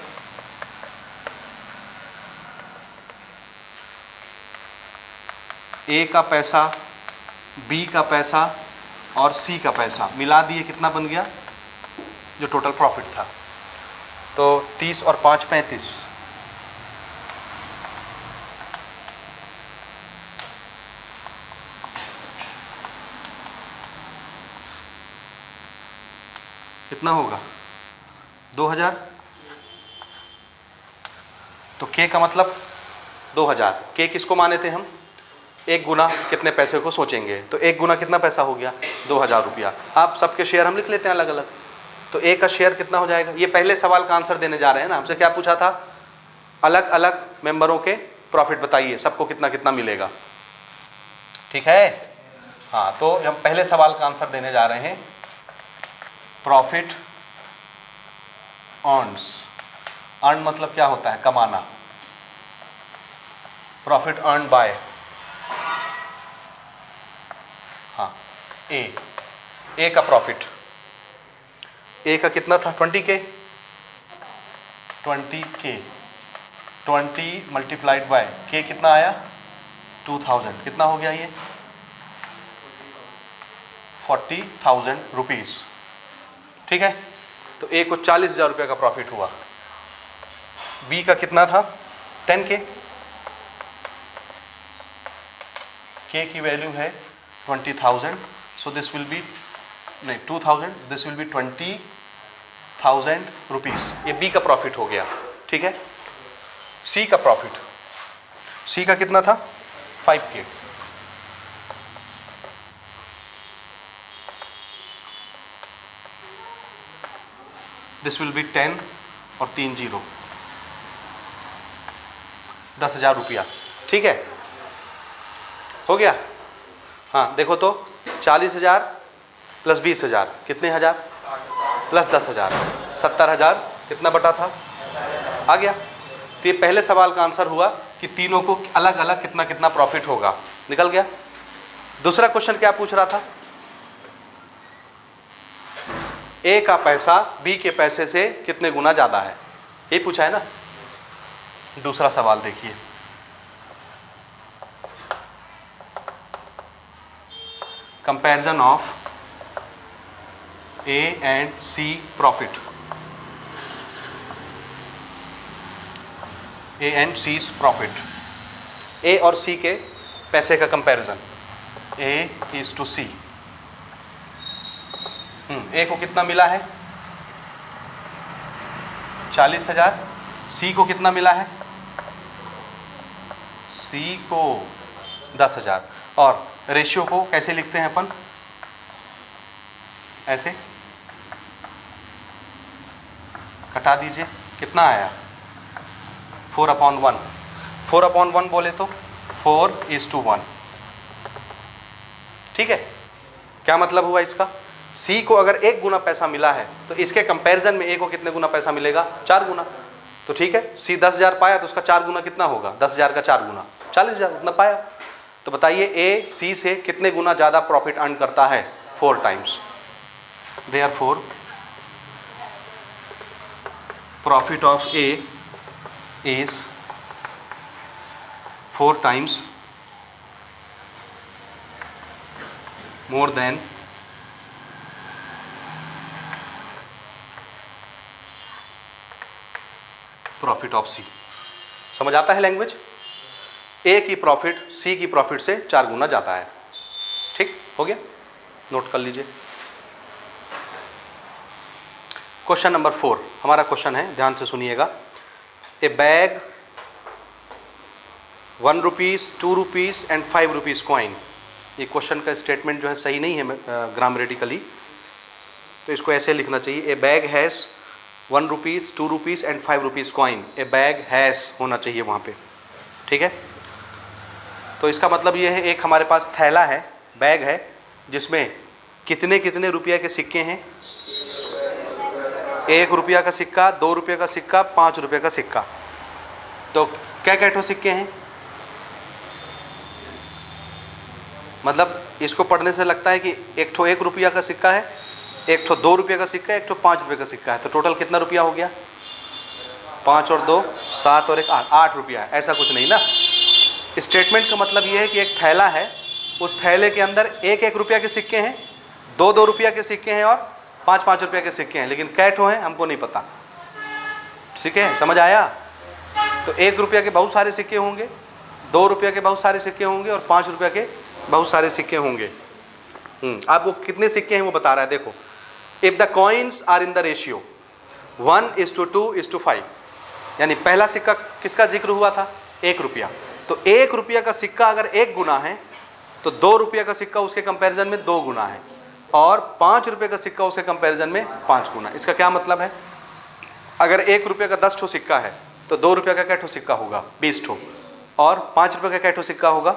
ए का पैसा, बी का पैसा और सी का पैसा मिला दिए, कितना बन गया जो टोटल प्रॉफिट था। तो 30 और 5 35, कितना होगा 2000। तो के का मतलब 2000, के किसको माने थे हम, 1 गुना कितने पैसे को सोचेंगे, तो 1 गुना कितना पैसा हो गया 2000 रुपया। आप सबके शेयर हम लिख लेते हैं अलग अलग, तो ए का शेयर कितना हो जाएगा। ये पहले सवाल का आंसर देने जा रहे हैं ना, हमसे क्या पूछा था, अलग अलग मेंबरों के प्रॉफिट बताइए, सबको कितना कितना मिलेगा, ठीक है। हाँ, तो हम पहले सवाल का आंसर देने जा रहे हैं। प्रॉफिट अर्न्स, अर्न मतलब क्या होता है, कमाना। प्रॉफिट अर्न बाय, हाँ, ए का प्रॉफिट, ए का कितना था 20 के, 20 के 20 मल्टीप्लाइड बाय के कितना आया 2000, कितना हो गया ये 40,000 रुपीज, ठीक है। तो ए को 40,000 रुपये का प्रॉफिट हुआ। बी का कितना था 10 के की वैल्यू है 20,000, सो दिस विल बी नहीं 2000, दिस विल बी 20,000 रुपीज। ये बी का प्रॉफिट हो गया, ठीक है। सी का प्रॉफिट, सी का कितना था 5 के, दिस विल बी 10 और 3 0, 10,000 रुपया, ठीक है, हो गया। हाँ देखो तो 40,000 प्लस 20,000 कितने हज़ार, प्लस 10,000 70,000, कितना बटा था आ गया। तो ये पहले सवाल का आंसर हुआ कि तीनों को अलग अलग कितना कितना प्रॉफिट होगा, निकल गया। दूसरा क्वेश्चन क्या पूछ रहा था, ए का पैसा बी के पैसे से कितने गुना ज़्यादा है, ये पूछा है ना। दूसरा सवाल देखिए, comparison of A and C profit, A and C profit, A और सी के पैसे का comparison, A is to C. A को कितना मिला है 40,000, सी को कितना मिला है, सी को 10,000। और रेशियो को कैसे लिखते हैं अपन, ऐसे कटा दीजिए, कितना आया 4/1, 4/1 बोले तो 4:1, ठीक है। क्या मतलब हुआ इसका, सी को अगर 1 गुना पैसा मिला है तो इसके कंपैरिजन में ए को कितने गुना पैसा मिलेगा? 4 गुना। तो ठीक है, सी 10,000 पाया तो उसका 4 गुना कितना होगा? 10,000 का 4 गुना 40,000 उतना पाया। तो बताइए ए सी से कितने गुना ज़्यादा प्रॉफिट अर्न करता है? 4 times. Therefore profit of A is 4 times more than profit of C. समझ आता है लैंग्वेज? ए की प्रॉफिट सी की प्रॉफिट से 4 गुना जाता है। ठीक हो गया, नोट कर लीजिए। क्वेश्चन नंबर 4 हमारा क्वेश्चन है, ध्यान से सुनिएगा। ए bag 1 rupees 2 rupees and 5 rupees coin. ये क्वेश्चन का स्टेटमेंट जो है सही नहीं है ग्रामेटिकली, तो इसको ऐसे लिखना चाहिए, ए bag has 1 rupees 2 rupees and 5 rupees coin. A bag has होना चाहिए वहाँ पे। ठीक है, तो इसका मतलब ये है एक हमारे पास थैला है, बैग है, जिसमें कितने कितने रुपये के सिक्के हैं? 1 रुपया का सिक्का, 2 रुपये का सिक्का, 5 रुपये का सिक्का। तो क्या क्या ठो सिक्के हैं? मतलब इसको पढ़ने से लगता है कि एक ठो 1 रुपया का सिक्का है, एक ठो 2 रुपये का सिक्का है, एक ठो 5 रुपये का सिक्का है। तो टोटल कितना रुपया हो गया? 5 और 2 7 और 1 8 रुपया है। ऐसा कुछ नहीं ना। स्टेटमेंट का मतलब ये है कि एक थैला है, उस थैले के अंदर 1 रुपया के सिक्के हैं, 2 रुपया के सिक्के हैं और 5 रुपये के सिक्के हैं, लेकिन कै ठो हैं हमको नहीं पता। ठीक है, समझ आया? तो 1 रुपया के बहुत सारे सिक्के होंगे, 2 रुपया के बहुत सारे सिक्के होंगे और 5 रुपया के बहुत सारे सिक्के होंगे। आप वो कितने सिक्के हैं वो बता रहा है। देखो, if the coins are in the ratio 1:2:5, यानी पहला सिक्का किसका जिक्र हुआ था? 1 रुपया। तो 1 रुपया का सिक्का अगर 1 गुना है तो 2 रुपया का सिक्का उसके कंपैरिजन में 2 गुना है, और 5 रुपये का सिक्का उसके कंपैरिजन में 5 गुना। इसका क्या मतलब है? अगर 1 रुपये का 10 ठो सिक्का है तो 2 रुपये का क्या ठो सिक्का होगा? 20 ठो, और 5 रुपये का क्या ठो सिक्का होगा?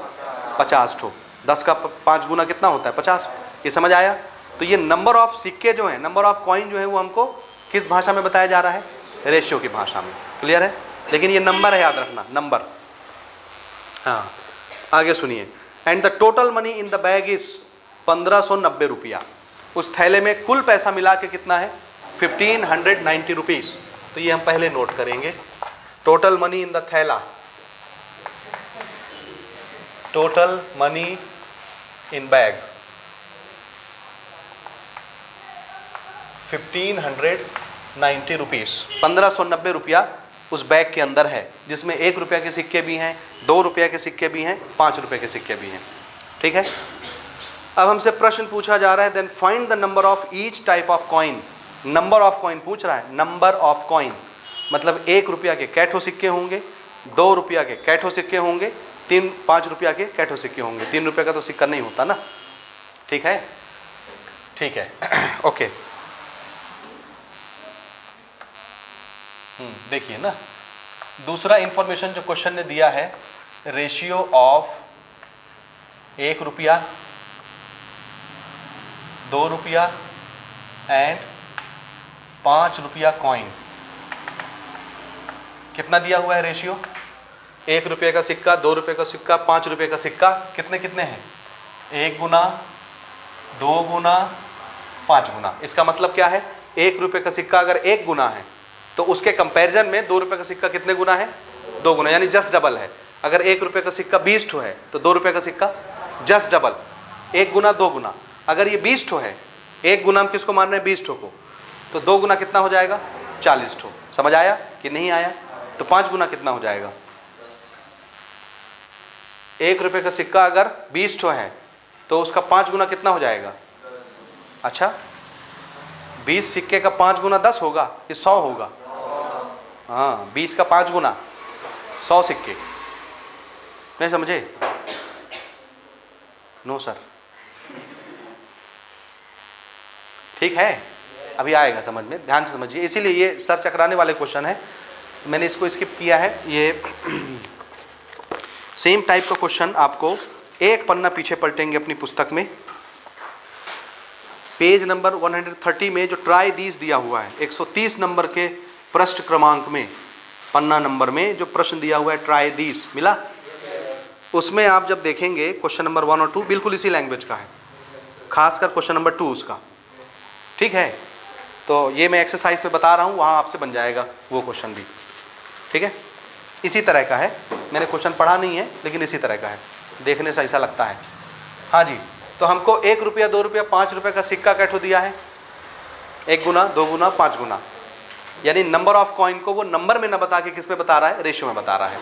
50 ठो। 10 का 5 गुना कितना होता है? 50। ये समझ आया? तो ये नंबर ऑफ सिक्के जो है, नंबर ऑफ कॉइन जो है, वो हमको किस भाषा में बताया जा रहा है? रेशियो की भाषा में। क्लियर है? लेकिन ये नंबर है, याद रखना, नंबर। हाँ, आगे सुनिए। And the total money in the bag is 1590 रुपया। उस थैले में कुल पैसा मिला के कितना है? 1590 रुपीज़। तो ये हम पहले नोट करेंगे। टोटल मनी इन द थैला, total money in bag 1590 rupees. 1590 रुपया उस बैग के अंदर है, जिसमें 1 रुपया के सिक्के भी हैं, 2 रुपया के सिक्के भी हैं, 5 रुपये के सिक्के भी हैं। ठीक है, अब हमसे प्रश्न पूछा जा रहा है, then find the number of each type of coin. Number of coin पूछ रहा है। नंबर ऑफ कॉइन मतलब 1 रुपया के कैठो सिक्के होंगे, 2 रुपया के कैठो सिक्के होंगे, 5 रुपया के कैठो सिक्के होंगे। 3 रुपये का तो सिक्का नहीं होता ना। ठीक है, ठीक है। ओके, देखिए ना, दूसरा इंफॉर्मेशन जो क्वेश्चन ने दिया है, रेशियो ऑफ 1 रुपया, 2 रुपया एंड 5 रुपया कॉइन। कितना दिया हुआ है रेशियो? 1 रुपये का सिक्का, 2 रुपये का सिक्का, 5 रुपये का सिक्का, कितने कितने हैं? 1 गुना, 2 गुना, 5 गुना। इसका मतलब क्या है? 1 रुपये का सिक्का अगर 1 गुना है तो उसके कंपैरिजन में 2 रुपये का सिक्का कितने गुना है? 2 गुना, यानी जस्ट डबल है। अगर 1 रुपये का सिक्का 20 ठो है तो 2 रुपये का सिक्का जस्ट डबल, 1 गुना 2 गुना। अगर ये 20 ठो है, 1 गुना हम किसको मान रहे हैं? 20 ठो को, तो 2 गुना कितना हो जाएगा? 40 ठो। समझ आया कि नहीं आया? तो 5 गुना कितना हो जाएगा? 1 रुपये का सिक्का अगर 20 ठो है तो उसका 5 गुना कितना हो जाएगा? अच्छा, 20 सिक्के का 5 गुना 10 होगा कि 100 होगा? हाँ, 20 का 5 गुना 100 सिक्के। नहीं समझे? No sir. ठीक है, अभी आएगा समझ में, ध्यान से समझिए। इसीलिए ये सर चकराने वाले क्वेश्चन है, मैंने इसको स्किप किया है। ये सेम टाइप का क्वेश्चन आपको एक पन्ना पीछे पलटेंगे अपनी पुस्तक में। पेज नंबर 130 में जो ट्राई दीस दिया हुआ है, 130 नंबर के पृष्ठ क्रमांक में, पन्ना नंबर में जो प्रश्न दिया हुआ है ट्राई दीस मिला, उसमें आप जब देखेंगे क्वेश्चन नंबर 1 और 2 बिल्कुल इसी लैंग्वेज का है, खासकर क्वेश्चन नंबर 2 उसका, ठीक है। तो ये मैं एक्सरसाइज में बता रहा हूँ, वहाँ आपसे बन जाएगा वो क्वेश्चन भी, ठीक है। इसी तरह का है, मैंने क्वेश्चन पढ़ा नहीं है लेकिन इसी तरह का है, देखने से ऐसा लगता है। हाँ जी, तो हमको 1 रुपया 2 रुपया 5 रुपये का सिक्का कैठो दिया है, 1 गुना 2 गुना 5 गुना, यानी नंबर ऑफ कॉइन को वो नंबर में न बता के किस में बता रहा है, रेशियो में बता रहा है।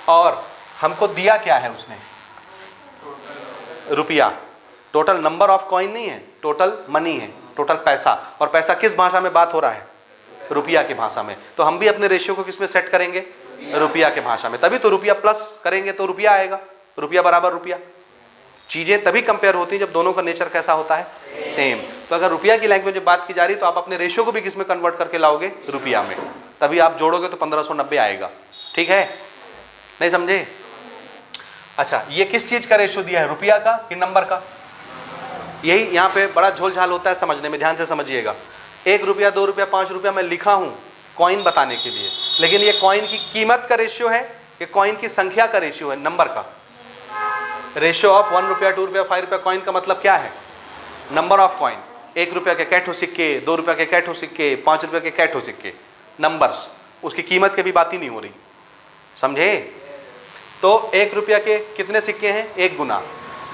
और हमको दिया क्या है उसने, रुपया, टोटल नंबर ऑफ कॉइन नहीं है, टोटल मनी है, टोटल पैसा। और पैसा किस भाषा में बात हो रहा है, रुपया की भाषा में। तो हम भी अपने रेशियो को किस में सेट करेंगे, रुपया के भाषा में, तभी तो रुपया प्लस करेंगे तो रुपया आएगा, रुपया बराबर रुपया। चीजें तभी कंपेयर होती हैं जब दोनों का नेचर कैसा होता है, सेम। तो अगर रुपया की लैंग्वेज में बात की जा रही तो आप अपने रेशियो को भी किस में कन्वर्ट करके लाओगे, रुपया में, तभी आप जोड़ोगे तो 1590 आएगा, ठीक है, नहीं समझे। अच्छा, ये किस चीज का रेशियो दिया है, रुपया का कि नंबर का, यही यहाँ पे बड़ा झोल झाल होता है समझने में, ध्यान से समझिएगा। 1 रुपया 2 रुपया 5 रुपया मैं लिखा हूँ कॉइन बताने के लिए, लेकिन ये कॉइन की कीमत का रेशियो है, ये कॉइन की संख्या का रेशियो है, नंबर का। रेशियो ऑफ 1 रुपया 2 रुपया 5 रुपया कॉइन का मतलब क्या है, नंबर ऑफ कॉइन। 1 रुपया के कैठो सिक्के, 2 रुपया के कैठो सिक्के, 5 रुपया के कैठो सिक्के, नंबर्स, उसकी कीमत की भी बात ही नहीं हो रही, समझे। तो 1 रुपया के कितने सिक्के हैं, 1 गुना।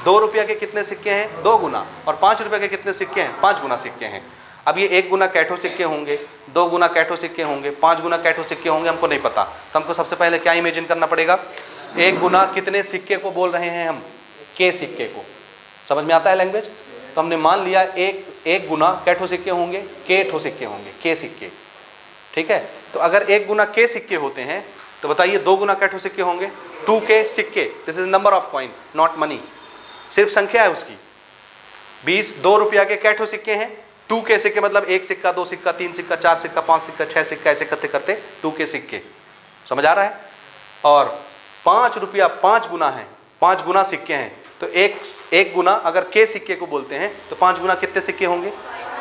2 रुपया के कितने सिक्के हैं, 2 गुना। और 5 रुपया के कितने सिक्के हैं, 5 गुना सिक्के हैं। अब ये 1 गुना कैठो सिक्के होंगे, 2 गुना कैठो सिक्के होंगे, 5 गुना कैठो सिक्के होंगे, हमको नहीं पता। तो हमको सबसे पहले क्या इमेजिन करना पड़ेगा, 1 गुना कितने सिक्के को बोल रहे हैं हम, के सिक्के को। समझ में आता है लैंग्वेज। तो हमने मान लिया 1 गुना कैठो सिक्के होंगे, के ठो सिक्के होंगे, के सिक्के, ठीक है। तो अगर 1 गुना के सिक्के होते हैं तो बताइए 2 गुना कैठो सिक्के होंगे, 2 के सिक्के। This is number of coin, not money, सिर्फ संख्या है उसकी। 2 रुपया के कैठो सिक्के हैं, 2 के सिक्के मतलब 1 सिक्का 2 सिक्का 3 सिक्का 4 सिक्का 5 सिक्का 6 सिक्का, ऐसे करते करते 2 के सिक्के, समझ आ रहा है। और 5 रुपया 5 गुना है, 5 गुना सिक्के हैं। तो एक गुना अगर के सिक्के को बोलते हैं तो 5 गुना कितने सिक्के होंगे,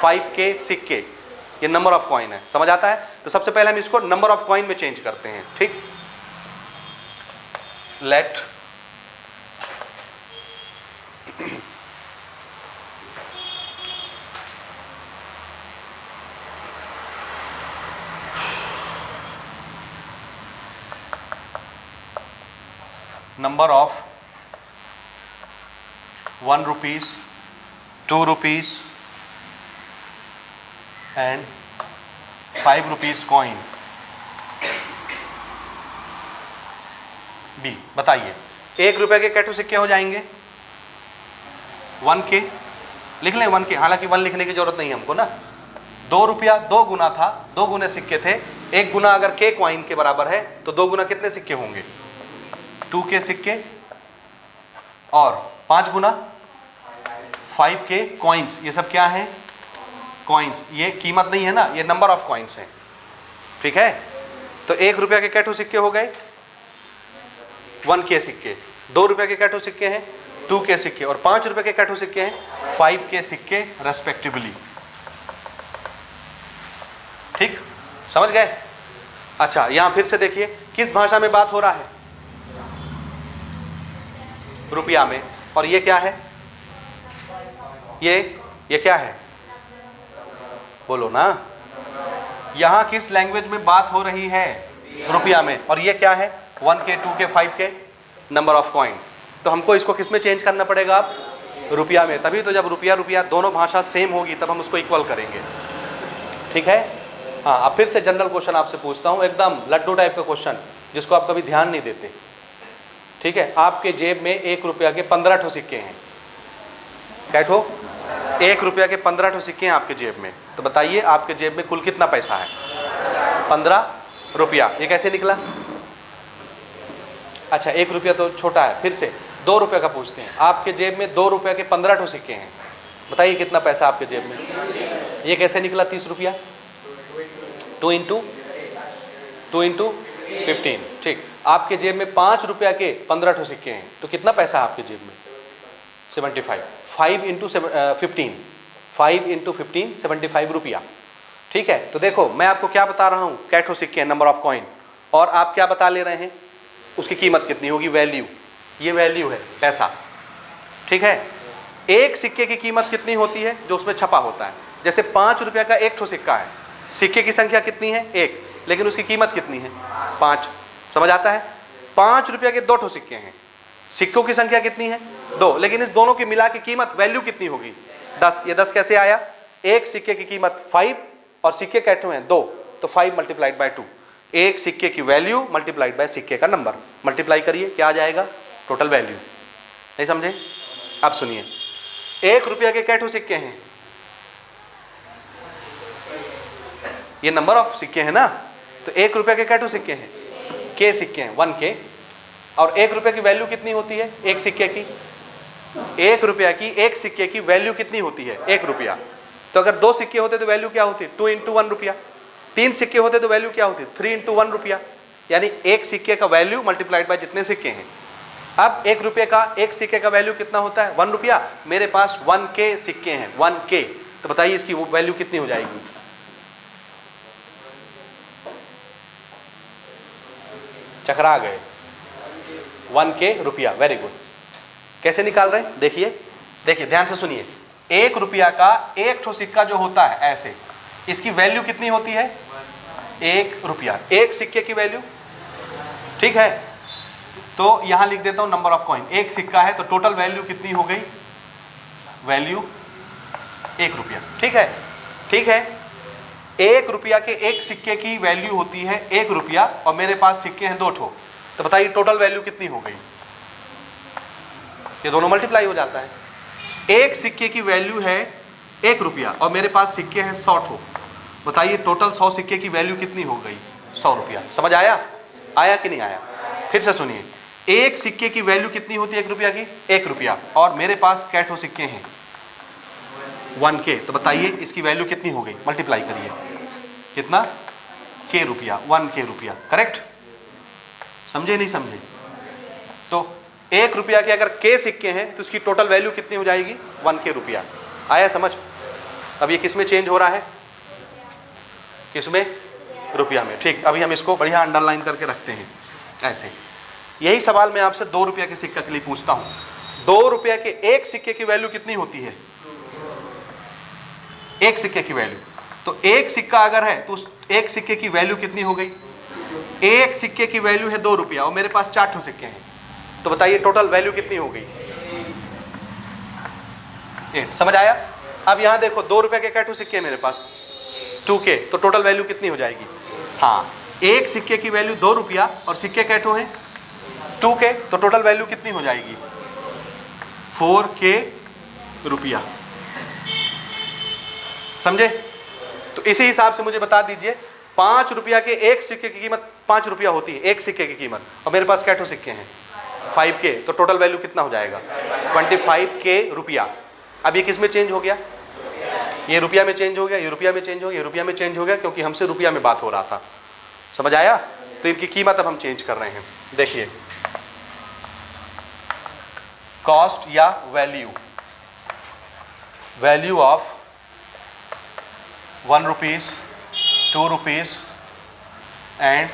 5 के सिक्के, ये नंबर ऑफ कॉइन है, समझ आता है। तो सबसे पहले हम इसको नंबर ऑफ कॉइन में चेंज करते हैं, ठीक। Let number of 1 rupees, 2 rupees and 5 rupees coin B। बताइए 1 रुपए के कैठो सिक्के हो जाएंगे 1 के, लिख लें 1 के, हालांकि 1 लिखने की जरूरत नहीं है हमको ना। 2 रुपया 2 गुना था, 2 गुने सिक्के थे। 1 गुना अगर के कॉइन के बराबर है तो 2 गुना कितने सिक्के होंगे, 2 के सिक्के। और 5 गुना 5 के कॉइन्स, ये सब क्या है, कॉइन्स, ये कीमत नहीं है ना, ये नंबर ऑफ कॉइन्स है, ठीक है। तो 1 रुपया के कैठो सिक्के हो गए 1 के सिक्के, 2 रुपये के कैठो सिक्के हैं 2 के सिक्के, और 5 रुपये के कैठो सिक्के हैं 5 के सिक्के रेस्पेक्टिवली, ठीक, समझ गए। अच्छा, यहां फिर से देखिए किस भाषा में बात हो रहा है, रुपया में। और ये क्या है, ये क्या है, बोलो ना, यहां किस लैंग्वेज में बात हो रही है, रुपया में। और ये क्या है, 1 के 2 के 5 के, नंबर ऑफ कॉइन। तो हमको इसको किस में चेंज करना पड़ेगा, आप रुपया में। तभी तो जब रुपया रुपया दोनों भाषा सेम होगी तब हम उसको इक्वल करेंगे, ठीक है। हाँ, अब फिर से जनरल क्वेश्चन आपसे पूछता हूँ, एकदम लड्डू टाइप का क्वेश्चन जिसको आप कभी ध्यान नहीं देते, ठीक है। आपके जेब में 1 रुपया के 15 ठो सिक्के हैं, कैठो 1 रुपया के 15 ठो सिक्के हैं आपके जेब में। तो बताइए आपके जेब में कुल कितना पैसा है, 15 रुपया। ये कैसे निकला, अच्छा 1 रुपया तो छोटा है, फिर से 2 रुपये का पूछते हैं। आपके जेब में 2 रुपया के 15 ठो सिक्के हैं, बताइए कितना पैसा आपके जेब में। ये कैसे निकला 30 रुपया, 2 इंटू 15, ठीक। आपके जेब में 5 रुपया के 15 ठो सिक्के हैं, तो कितना पैसा है आपके जेब में, 75। 5 इंटू 15, 5 इंटू 15 75 रुपया। ठीक है, तो देखो मैं आपको क्या बता रहा हूँ, कैठो सिक्के नंबर ऑफ कॉइन, और आप क्या बता ले रहे हैं, उसकी कीमत कितनी होगी, वैल्यू। ये वैल्यू है पैसा। ठीक है, एक सिक्के की कीमत कितनी होती है जो उसमें छपा होता है। जैसे 5 रुपये का एक ठो सिक्का है, सिक्के की संख्या कितनी है, एक, लेकिन उसकी कीमत कितनी है, 5। समझ आता है। 5 रुपये के 2 ठो सिक्के हैं, सिक्कों की संख्या कितनी है, 2, लेकिन इस दोनों की मिला के कीमत वैल्यू कितनी होगी, 10। ये 10 कैसे आया, एक सिक्के की कीमत 5 और सिक्के कैसे हैं 2, तो 5 मल्टीप्लाइड बाय 2, एक सिक्के की वैल्यू मल्टीप्लाइड बाय सिक्के का नंबर, मल्टीप्लाई करिए क्या आ जाएगा, टोटल वैल्यू। नहीं समझे। अब सुनिए, 1 रुपया के कैठो सिक्के हैं, ये नंबर ऑफ सिक्के हैं ना, तो 1 रुपया के कैठो सिक्के हैं, के सिक्के हैं, 1 के। और 1 रुपये की वैल्यू कितनी होती है, एक सिक्के की, 1 रुपया की एक सिक्के की वैल्यू कितनी होती है, 1 रुपया। तो अगर 2 सिक्के होते तो वैल्यू क्या होती, 2 इंटू 1 रुपया। 3 सिक्के होते तो वैल्यू क्या होती, 3 इंटू 1 रुपया। यानी एक सिक्के का वैल्यू मल्टीप्लाइड बाय जितने सिक्के हैं। अब 1 रुपये का एक सिक्के का वैल्यू कितना होता है, 1 रुपया। मेरे पास 1 के सिक्के हैं, 1 के, तो बताइए इसकी वैल्यू कितनी हो जाएगी, चकरा गए, 1 के रुपया। Very good. कैसे निकाल रहे हैं, देखिए देखिए ध्यान से सुनिए। 1 रुपया का एक ठो सिक्का जो होता है ऐसे, इसकी वैल्यू कितनी होती है, 1 रुपया, एक सिक्के की वैल्यू। ठीक है, तो यहां लिख देता हूं नंबर ऑफ कॉइन। एक सिक्का है तो टोटल वैल्यू कितनी हो गई, वैल्यू 1 रुपया। ठीक है, ठीक है। 1 रुपया के एक सिक्के की वैल्यू होती है 1 रुपया, और मेरे पास सिक्के हैं 2 ठो, तो बताइए टोटल वैल्यू कितनी हो गई, ये दोनों मल्टीप्लाई हो जाता है। एक सिक्के की वैल्यू है 1 रुपया और मेरे पास सिक्के हैं 100 ठो, बताइए टोटल 100 सिक्के की वैल्यू कितनी हो गई, 100 रुपया। समझ आया, आया कि नहीं आया। फिर से सुनिए, एक सिक्के की वैल्यू कितनी होती है 1 रुपया की, 1 रुपया, और मेरे पास कैठो सिक्के हैं 1 के, तो बताइए इसकी वैल्यू कितनी हो गई, मल्टीप्लाई करिए, कितना, के रुपया, 1 के रुपया। करेक्ट, समझे नहीं समझे। तो 1 रुपया के अगर के सिक्के हैं तो उसकी टोटल वैल्यू कितनी हो जाएगी, 1 के रुपया। आया समझ। अब ये किस में चेंज हो रहा है, किसमें, रुपया में। ठीक, अभी हम इसको बढ़िया अंडरलाइन करके रखते हैं ऐसे। यही सवाल मैं आपसे 2 रुपया के सिक्का के लिए पूछता हूं। 2 रुपया के एक सिक्के की वैल्यू कितनी होती है, एक सिक्के की वैल्यू। तो एक सिक्का अगर है तो उस एक सिक्के की वैल्यू कितनी हो गई, एक सिक्के की वैल्यू है 2 रुपया और मेरे पास 4 ठो सिक्के हैं, तो बताइए टोटल वैल्यू कितनी हो गई, 8। समझ आया। अब यहां देखो 2 रुपए के कैठो सिक्के मेरे पास 2 के, तो टोटल वैल्यू कितनी हो जाएगी, हाँ, एक सिक्के की वैल्यू 2 रुपया और सिक्के कैठो हैं 2 के, तो टोटल वैल्यू कितनी हो जाएगी, 4 के रुपया। समझे। तो इसी हिसाब से मुझे बता दीजिए, 5 रुपया के एक सिक्के की कीमत 5 रुपया होती है, एक सिक्के की कीमत, और मेरे पास कैठो सिक्के हैं 5 के, तो टोटल वैल्यू कितना हो जाएगा, 25 के रुपया। अब ये किस में चेंज हो गया, ये रुपया में चेंज हो गया, ये रुपया में चेंज हो गया, ये रुपया में चेंज हो गया, क्योंकि हमसे रुपया में बात हो रहा था। समझ आया। तो इनकी कीमत अब हम चेंज कर रहे हैं। देखिए, कॉस्ट या value, value of 1 rupees, 2 rupees and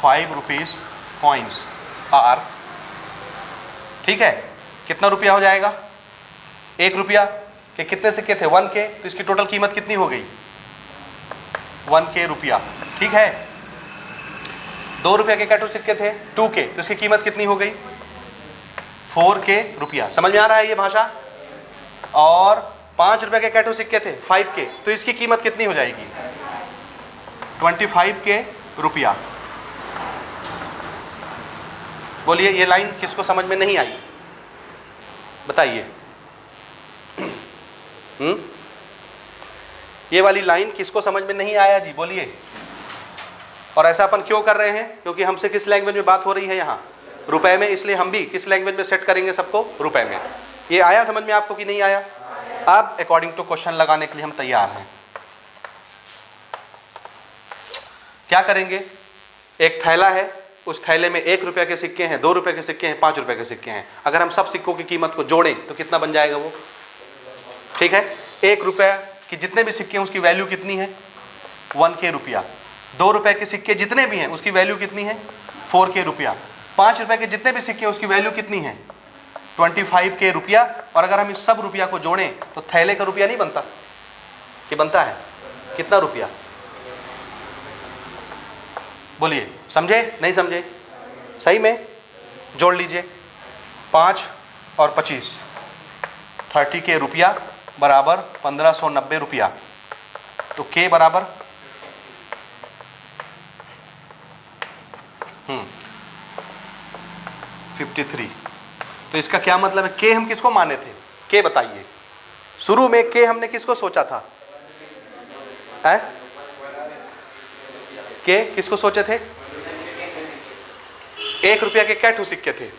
5 rupees coins are, ठीक है, कितना रुपया हो जाएगा, 1 रुपया के कितने सिक्के थे, 1 के, तो इसकी टोटल कीमत कितनी हो गई, 1 के रुपया। ठीक है। 2 रुपया के कैठो सिक्के थे 2 के, तो इसकी कीमत कितनी हो गई, 4 के रुपया। समझ में आ रहा है ये भाषा। और 5 रुपए के कैठो सिक्के थे 5 के, तो इसकी कीमत कितनी हो जाएगी, 25 के रुपया। बोलिए ये लाइन किसको समझ में नहीं आई, बताइए। ये वाली लाइन किसको समझ में नहीं आया जी, बोलिए। और ऐसा अपन क्यों कर रहे हैं, क्योंकि हमसे किस लैंग्वेज में बात हो रही है यहाँ, रुपए में, इसलिए हम भी किस लैंग्वेज में सेट करेंगे सबको, रुपए में। ये आया समझ में आपको कि नहीं आया। अब अकॉर्डिंग टू क्वेश्चन लगाने के लिए हम तैयार हैं। क्या करेंगे, एक थैला है, उस थैले में 1 रुपया के सिक्के हैं, 2 रुपए के सिक्के हैं, 5 रुपए के सिक्के हैं। अगर हम सब सिक्कों की कीमत को जोड़ें तो कितना बन जाएगा वो, ठीक है। 1 रुपए के जितने भी सिक्के हैं उसकी वैल्यू कितनी है 1K रुपया। 2 रुपए के सिक्के जितने भी हैं उसकी वैल्यू कितनी है 4K रुपया। 5 रुपए के जितने भी सिक्के हैं उसकी वैल्यू कितनी है 25K रुपया। और अगर हम इस सब रुपया को जोड़ें तो थैले का रुपया नहीं बनता कि बनता है? कितना रुपया बोलिए, समझे नहीं समझे? सही में जोड़ लीजिए 5 और 25 30K रुपया बराबर 1590 रुपया। तो K बराबर 53। तो इसका क्या मतलब है? K हम किसको माने थे? K बताइए, शुरू में K हमने किसको सोचा था? K किसको सोचे थे? 1 रुपया के क्या ठो सिक्के थे?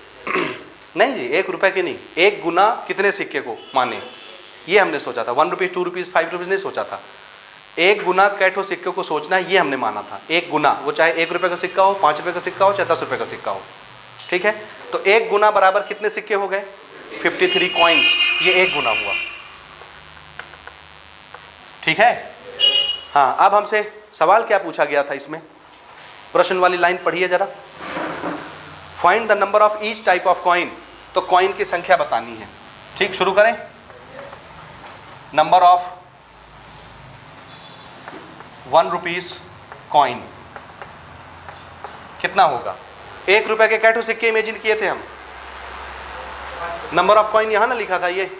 नहीं जी, 1 रुपए के नहीं, 1 गुना कितने सिक्के को माने ये हमने सोचा था। 1 रुपीज 2 रुपीज 5 रुपीज नहीं सोचा था। 1 गुना कैठो सिक्के को सोचना है ये हमने माना था। 1 गुना, वो चाहे 1 रुपए का सिक्का हो, 5 रुपए का सिक्का हो, चाहे 10 रुपए का सिक्का हो, ठीक है। तो 1 गुना बराबर कितने सिक्के हो गए 53 कॉइन्स। ये 1 गुना हुआ, ठीक है। हाँ, अब हमसे सवाल क्या पूछा गया था इसमें? प्रश्न वाली लाइन पढ़िए जरा। Find the number of each type of coin. तो कॉइन की संख्या बतानी है, ठीक। शुरू करें। नंबर ऑफ 1 रुपीज कॉइन कितना होगा? 1 रुपए के कैठो सिक्के इमेजिन किए थे हम। नंबर ऑफ कॉइन यहां ना लिखा था। ये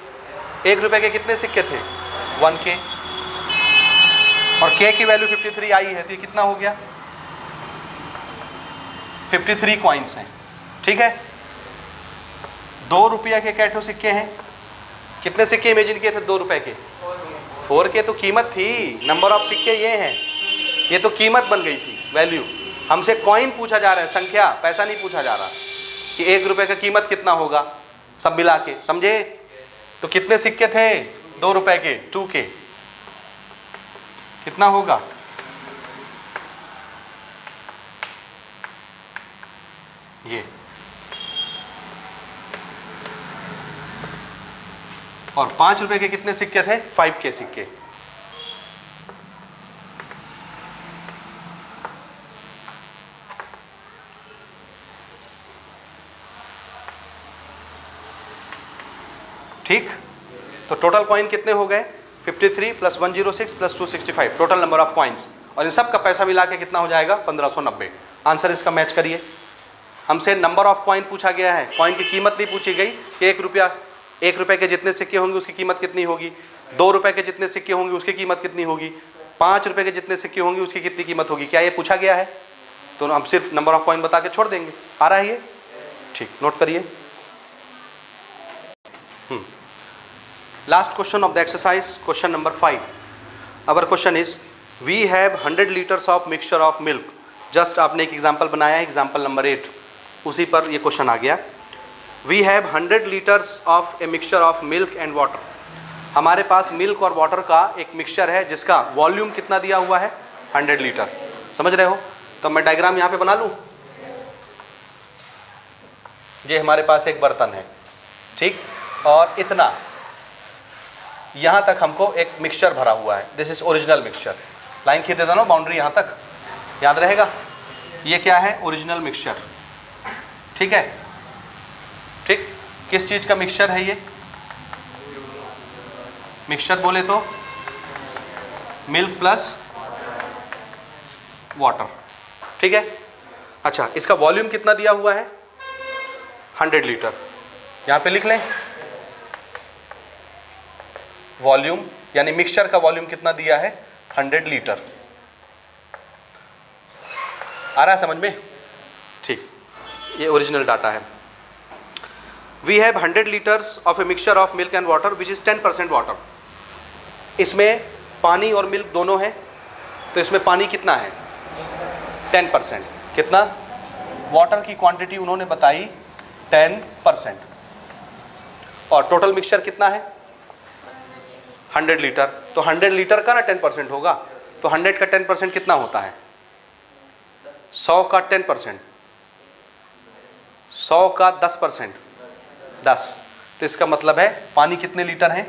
1 रुपए के कितने सिक्के थे 1K, और K की वैल्यू 53 आई है, तो ये कितना हो गया 53 कॉइन्स हैं, ठीक है। 2 रुपया के कैठो सिक्के हैं। कितने सिक्के इमेजिन किए थे 2 रुपए के? 4K तो कीमत थी, नंबर ऑफ सिक्के ये हैं, ये तो कीमत बन गई थी, वैल्यू। हमसे कॉइन पूछा जा रहा है, संख्या, पैसा नहीं पूछा जा रहा कि 1 रुपए का कीमत कितना होगा सब मिला के, समझे। तो कितने सिक्के थे 2 रुपए के 2K, कितना होगा? ये। और 5 रुपए के कितने सिक्के थे 5K सिक्के। ठीक। तो टोटल कॉइन कितने हो गए 53 plus 106 plus 265, total number of coins. और इन सब का पैसा मिला के कितना हो जाएगा 1590। आंसर इसका मैच करिए। हमसे नंबर ऑफ कॉइन पूछा गया है, कॉइन की कीमत नहीं पूछी गई कि 1 रुपए के जितने सिक्के होंगे उसकी कीमत कितनी होगी, 2 रुपए के जितने सिक्के होंगे उसकी कीमत कितनी होगी, 5 रुपए के जितने सिक्के होंगे उसकी कितनी कीमत होगी। क्या ये पूछा गया है? तो हम सिर्फ नंबर ऑफ कॉइन बता के छोड़ देंगे। आ रहा है ये? ठीक, नोट करिए। Last question of the exercise, question number 5. Our question is, we have 100 liters of mixture of milk. Just आपने एक एग्जाम्पल बनाया है, एग्जाम्पल नंबर 8, उसी पर ये क्वेश्चन आ गया। We have 100 liters of a mixture of milk and water. हमारे पास मिल्क और वाटर का एक मिक्सचर है जिसका वॉल्यूम कितना दिया हुआ है 100 लीटर। समझ रहे हो? तो मैं डायग्राम यहाँ पे बना लूँ। ये हमारे पास एक बर्तन है, ठीक, और इतना यहाँ तक हमको एक मिक्सचर भरा हुआ है। This is original mixture. Line खींच देता ना बाउंड्री यहाँ तक, याद रहेगा। ये क्या है? ओरिजिनल मिक्सचर, ठीक है। ठीक, किस चीज़ का मिक्सचर है ये? मिक्सचर बोले तो मिल्क प्लस वाटर, ठीक है। अच्छा, इसका वॉल्यूम कितना दिया हुआ है 100 लीटर। यहाँ पे लिख लें वॉल्यूम, यानी मिक्सचर का वॉल्यूम कितना दिया है 100 लीटर। आ रहा है समझ में? ठीक, ये ओरिजिनल डाटा है। We have 100 litres of a mixture of milk and water which is 10% water. इसमें पानी और मिल्क दोनों है, तो इसमें पानी कितना है 10%। कितना? वाटर की क्वांटिटी उन्होंने बताई 10%, और टोटल मिक्सचर कितना है 100 लीटर। तो 100 लीटर का ना 10% होगा, तो 100 का 10% कितना होता है 100 का 10%, 100 का 10%, 10। तो इसका मतलब है पानी कितने लीटर है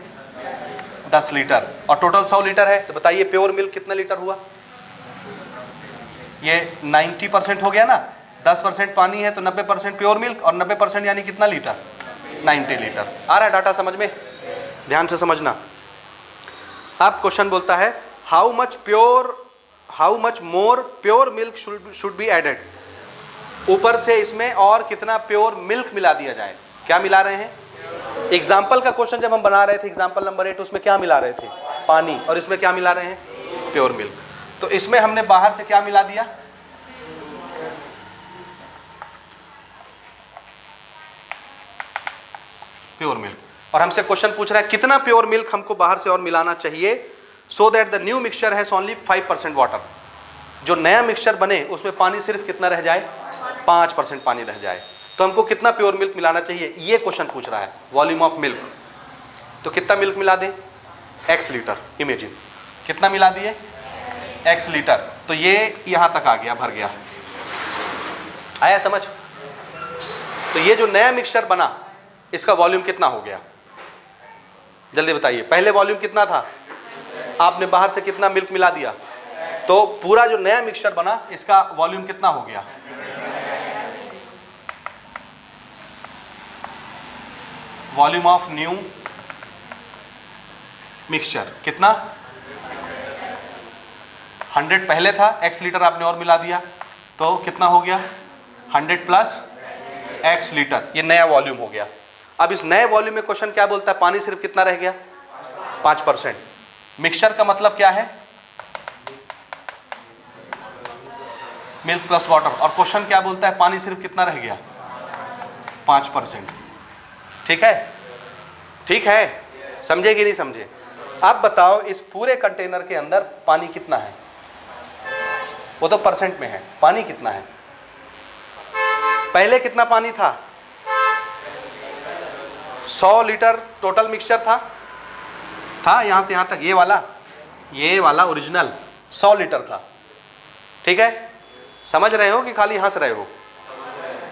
10 लीटर और टोटल 100 लीटर है, तो बताइए प्योर मिल्क कितना लीटर हुआ? ये 90% हो गया ना, 10% पानी है तो 90% प्योर मिल्क और 90% यानी कितना लीटर? 90 लीटर। आ रहा है डाटा समझ में? ध्यान से समझना। अब क्वेश्चन बोलता है how much more pure milk should be added. ऊपर से इसमें और कितना प्योर मिल्क मिला दिया जाए। क्या मिला रहे हैं? एग्जाम्पल का क्वेश्चन जब हम बना रहे थे एग्जाम्पल नंबर 8, उसमें क्या मिला रहे थे? पानी। और इसमें क्या मिला रहे हैं? Pure milk. तो इसमें हमने बाहर से क्या मिला दिया? Pure milk. और हमसे क्वेश्चन पूछ रहा है कितना प्योर मिल्क हमको बाहर से और मिलाना चाहिए so that the new mixture has only 5% water. जो नया मिक्सचर बने उसमें पानी सिर्फ कितना रह जाए? 5% पानी रह जाए। तो हमको कितना प्योर मिल्क मिलाना चाहिए, ये क्वेश्चन पूछ रहा है। वॉल्यूम ऑफ मिल्क, तो कितना मिल्क मिला दें? x litre. इमेजिन कितना मिला दिए? x litre. तो ये यहां तक आ गया, भर गया। आया समझ? तो ये जो नया मिक्सचर बना इसका वॉल्यूम कितना हो गया? जल्दी बताइए। पहले वॉल्यूम कितना था? आपने बाहर से कितना मिल्क मिला दिया, तो पूरा जो नया मिक्सचर बना इसका वॉल्यूम कितना हो गया? वॉल्यूम ऑफ न्यू मिक्सचर कितना? 100 पहले था, x लीटर आपने और मिला दिया तो कितना हो गया? 100 प्लस x लीटर। ये नया वॉल्यूम हो गया। अब इस नए वॉल्यूम में क्वेश्चन क्या बोलता है? पानी सिर्फ कितना रह गया? 5%। मिक्सचर का मतलब क्या है? Milk plus water. और क्वेश्चन क्या बोलता है? पानी सिर्फ कितना रह गया? 5%। ठीक है? ठीक है? समझे कि नहीं समझे? अब बताओ इस पूरे कंटेनर के अंदर पानी कितना है? वो तो परसेंट में है, पानी कितना है? पहले कितना पानी था? 100 लीटर टोटल मिक्सचर था यहां से यहां तक। ये वाला ओरिजिनल 100 लीटर था। ठीक है? समझ रहे हो कि खाली हंस रहे हो?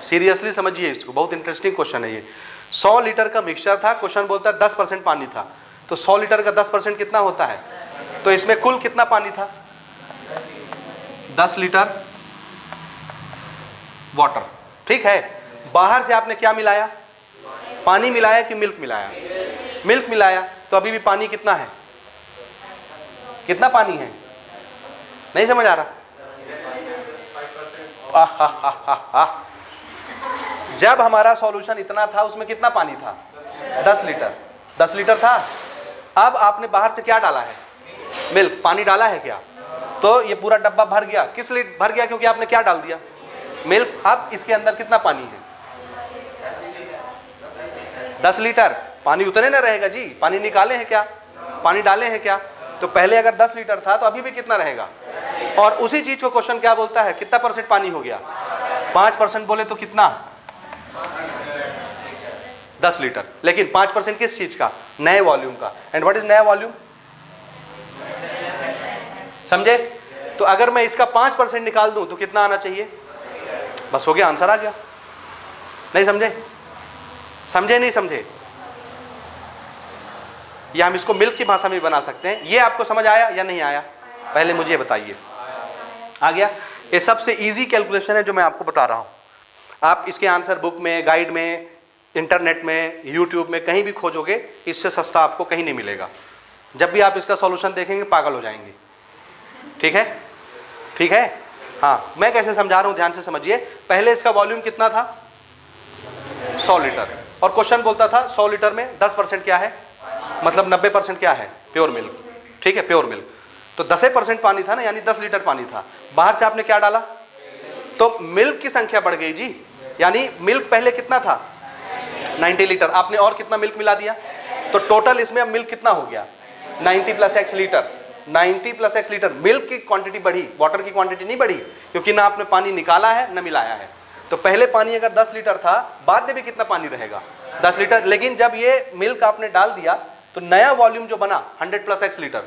सीरियसली समझिए इसको, बहुत इंटरेस्टिंग क्वेश्चन है ये। 100 लीटर का मिक्सचर था, क्वेश्चन बोलता है 10% पानी था, तो 100 लीटर का 10% कितना होता है? तो इसमें कुल कितना पानी था? 10 लीटर वाटर। ठीक है? बाहर से आपने क्या मिलाया? पानी मिलाया कि मिल्क मिलाया? मिल्क मिलाया। तो अभी भी पानी कितना है? कितना पानी है? नहीं समझ आ रहा? जब हमारा सॉल्यूशन इतना था उसमें कितना पानी था? 10 लीटर। 10 लीटर था। अब आपने बाहर से क्या डाला है? मिल्क। पानी डाला है क्या? तो ये पूरा डब्बा भर गया। किस लिए भर गया? क्योंकि आपने क्या डाल दिया? मिल्क। अब इसके अंदर कितना पानी है? 10 लीटर। पानी उतने ना रहेगा जी, पानी निकाले हैं क्या? पानी डाले हैं क्या? तो पहले अगर 10 लीटर था तो अभी भी कितना रहेगा? और उसी चीज को क्वेश्चन क्या बोलता है? कितना परसेंट पानी हो गया? 5% बोले तो कितना? 10 लीटर। लेकिन 5% किस चीज का? नए वॉल्यूम का। एंड व्हाट इज नया वॉल्यूम? समझे? तो अगर मैं इसका 5% निकाल दूं तो कितना आना चाहिए? बस हो गया, आंसर आ गया। नहीं समझे? समझे नहीं समझे? या हम इसको मिल्क की भाषा में बना सकते हैं। ये आपको समझ आया या नहीं आया? पहले मुझे बताइए। आ गया? ये सबसे इजी कैलकुलेशन है जो मैं आपको बता रहा हूं। आप इसके आंसर बुक में, गाइड में, इंटरनेट में, यूट्यूब में कहीं भी खोजोगे, इससे सस्ता आपको कहीं नहीं मिलेगा। जब भी आप इसका सॉल्यूशन देखेंगे पागल हो जाएंगे। ठीक है? ठीक है? हाँ, मैं कैसे समझा रहा हूं ध्यान से समझिए। पहले इसका वॉल्यूम कितना था? 100 लीटर। और क्वेश्चन बोलता था 100 लीटर में 10% क्या है? मतलब 90% क्या है? Pure milk. ठीक है? Pure milk. तो 10% पानी था ना, यानी 10 लीटर पानी था। बाहर से आपने क्या डाला? तो मिल्क की संख्या बढ़ गई जी। यानी मिल्क पहले कितना था? 90 लीटर। आपने और कितना मिल्क मिला दिया? तो टोटल इसमें अब मिल्क कितना हो गया? 90 प्लस x लीटर। 90 प्लस x लीटर। मिल्क की क्वांटिटी बढ़ी, वाटर की क्वांटिटी नहीं बढ़ी, क्योंकि ना आपने पानी निकाला है ना मिलाया है। तो पहले पानी अगर 10 लीटर था, बाद में भी कितना पानी रहेगा? 10 लीटर। लेकिन जब ये मिल्क आपने डाल दिया तो नया वॉल्यूम जो बना 100 प्लस x लीटर।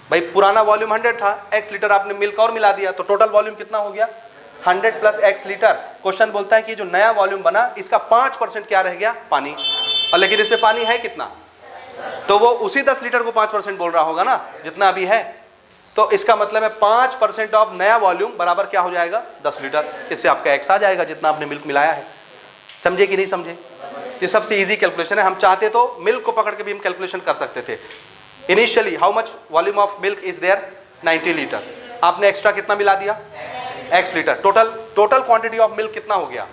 भाई पुराना वॉल्यूम 100 था, x लीटर आपने मिल्क और मिला दिया, तो टोटल वॉल्यूम कितना हो गया? 100 प्लस x लीटर। क्वेश्चन बोलता है कि जो नया वॉल्यूम बना इसका 5% क्या रह गया? पानी। और लेकिन इसमें पानी है कितना? तो वो उसी 10 लीटर को 5% बोल रहा होगा ना जितना अभी है। तो इसका मतलब है 5% ऑफ नया वॉल्यूम बराबर क्या हो जाएगा 10 लीटर। इससे आपका एक्स आ जाएगा जितना आपने मिल्क मिलाया है। समझे कि नहीं समझे? ये सबसे इजी कैलकुलेशन है। हम चाहते तो मिल्क को पकड़ के भी हम कैलकुलेशन कर सकते थे। Initially how much volume of milk is there 90 litre. आपने एक्स्ट्रा कितना मिला दिया x litre. Total quantity of milk कितना हो गया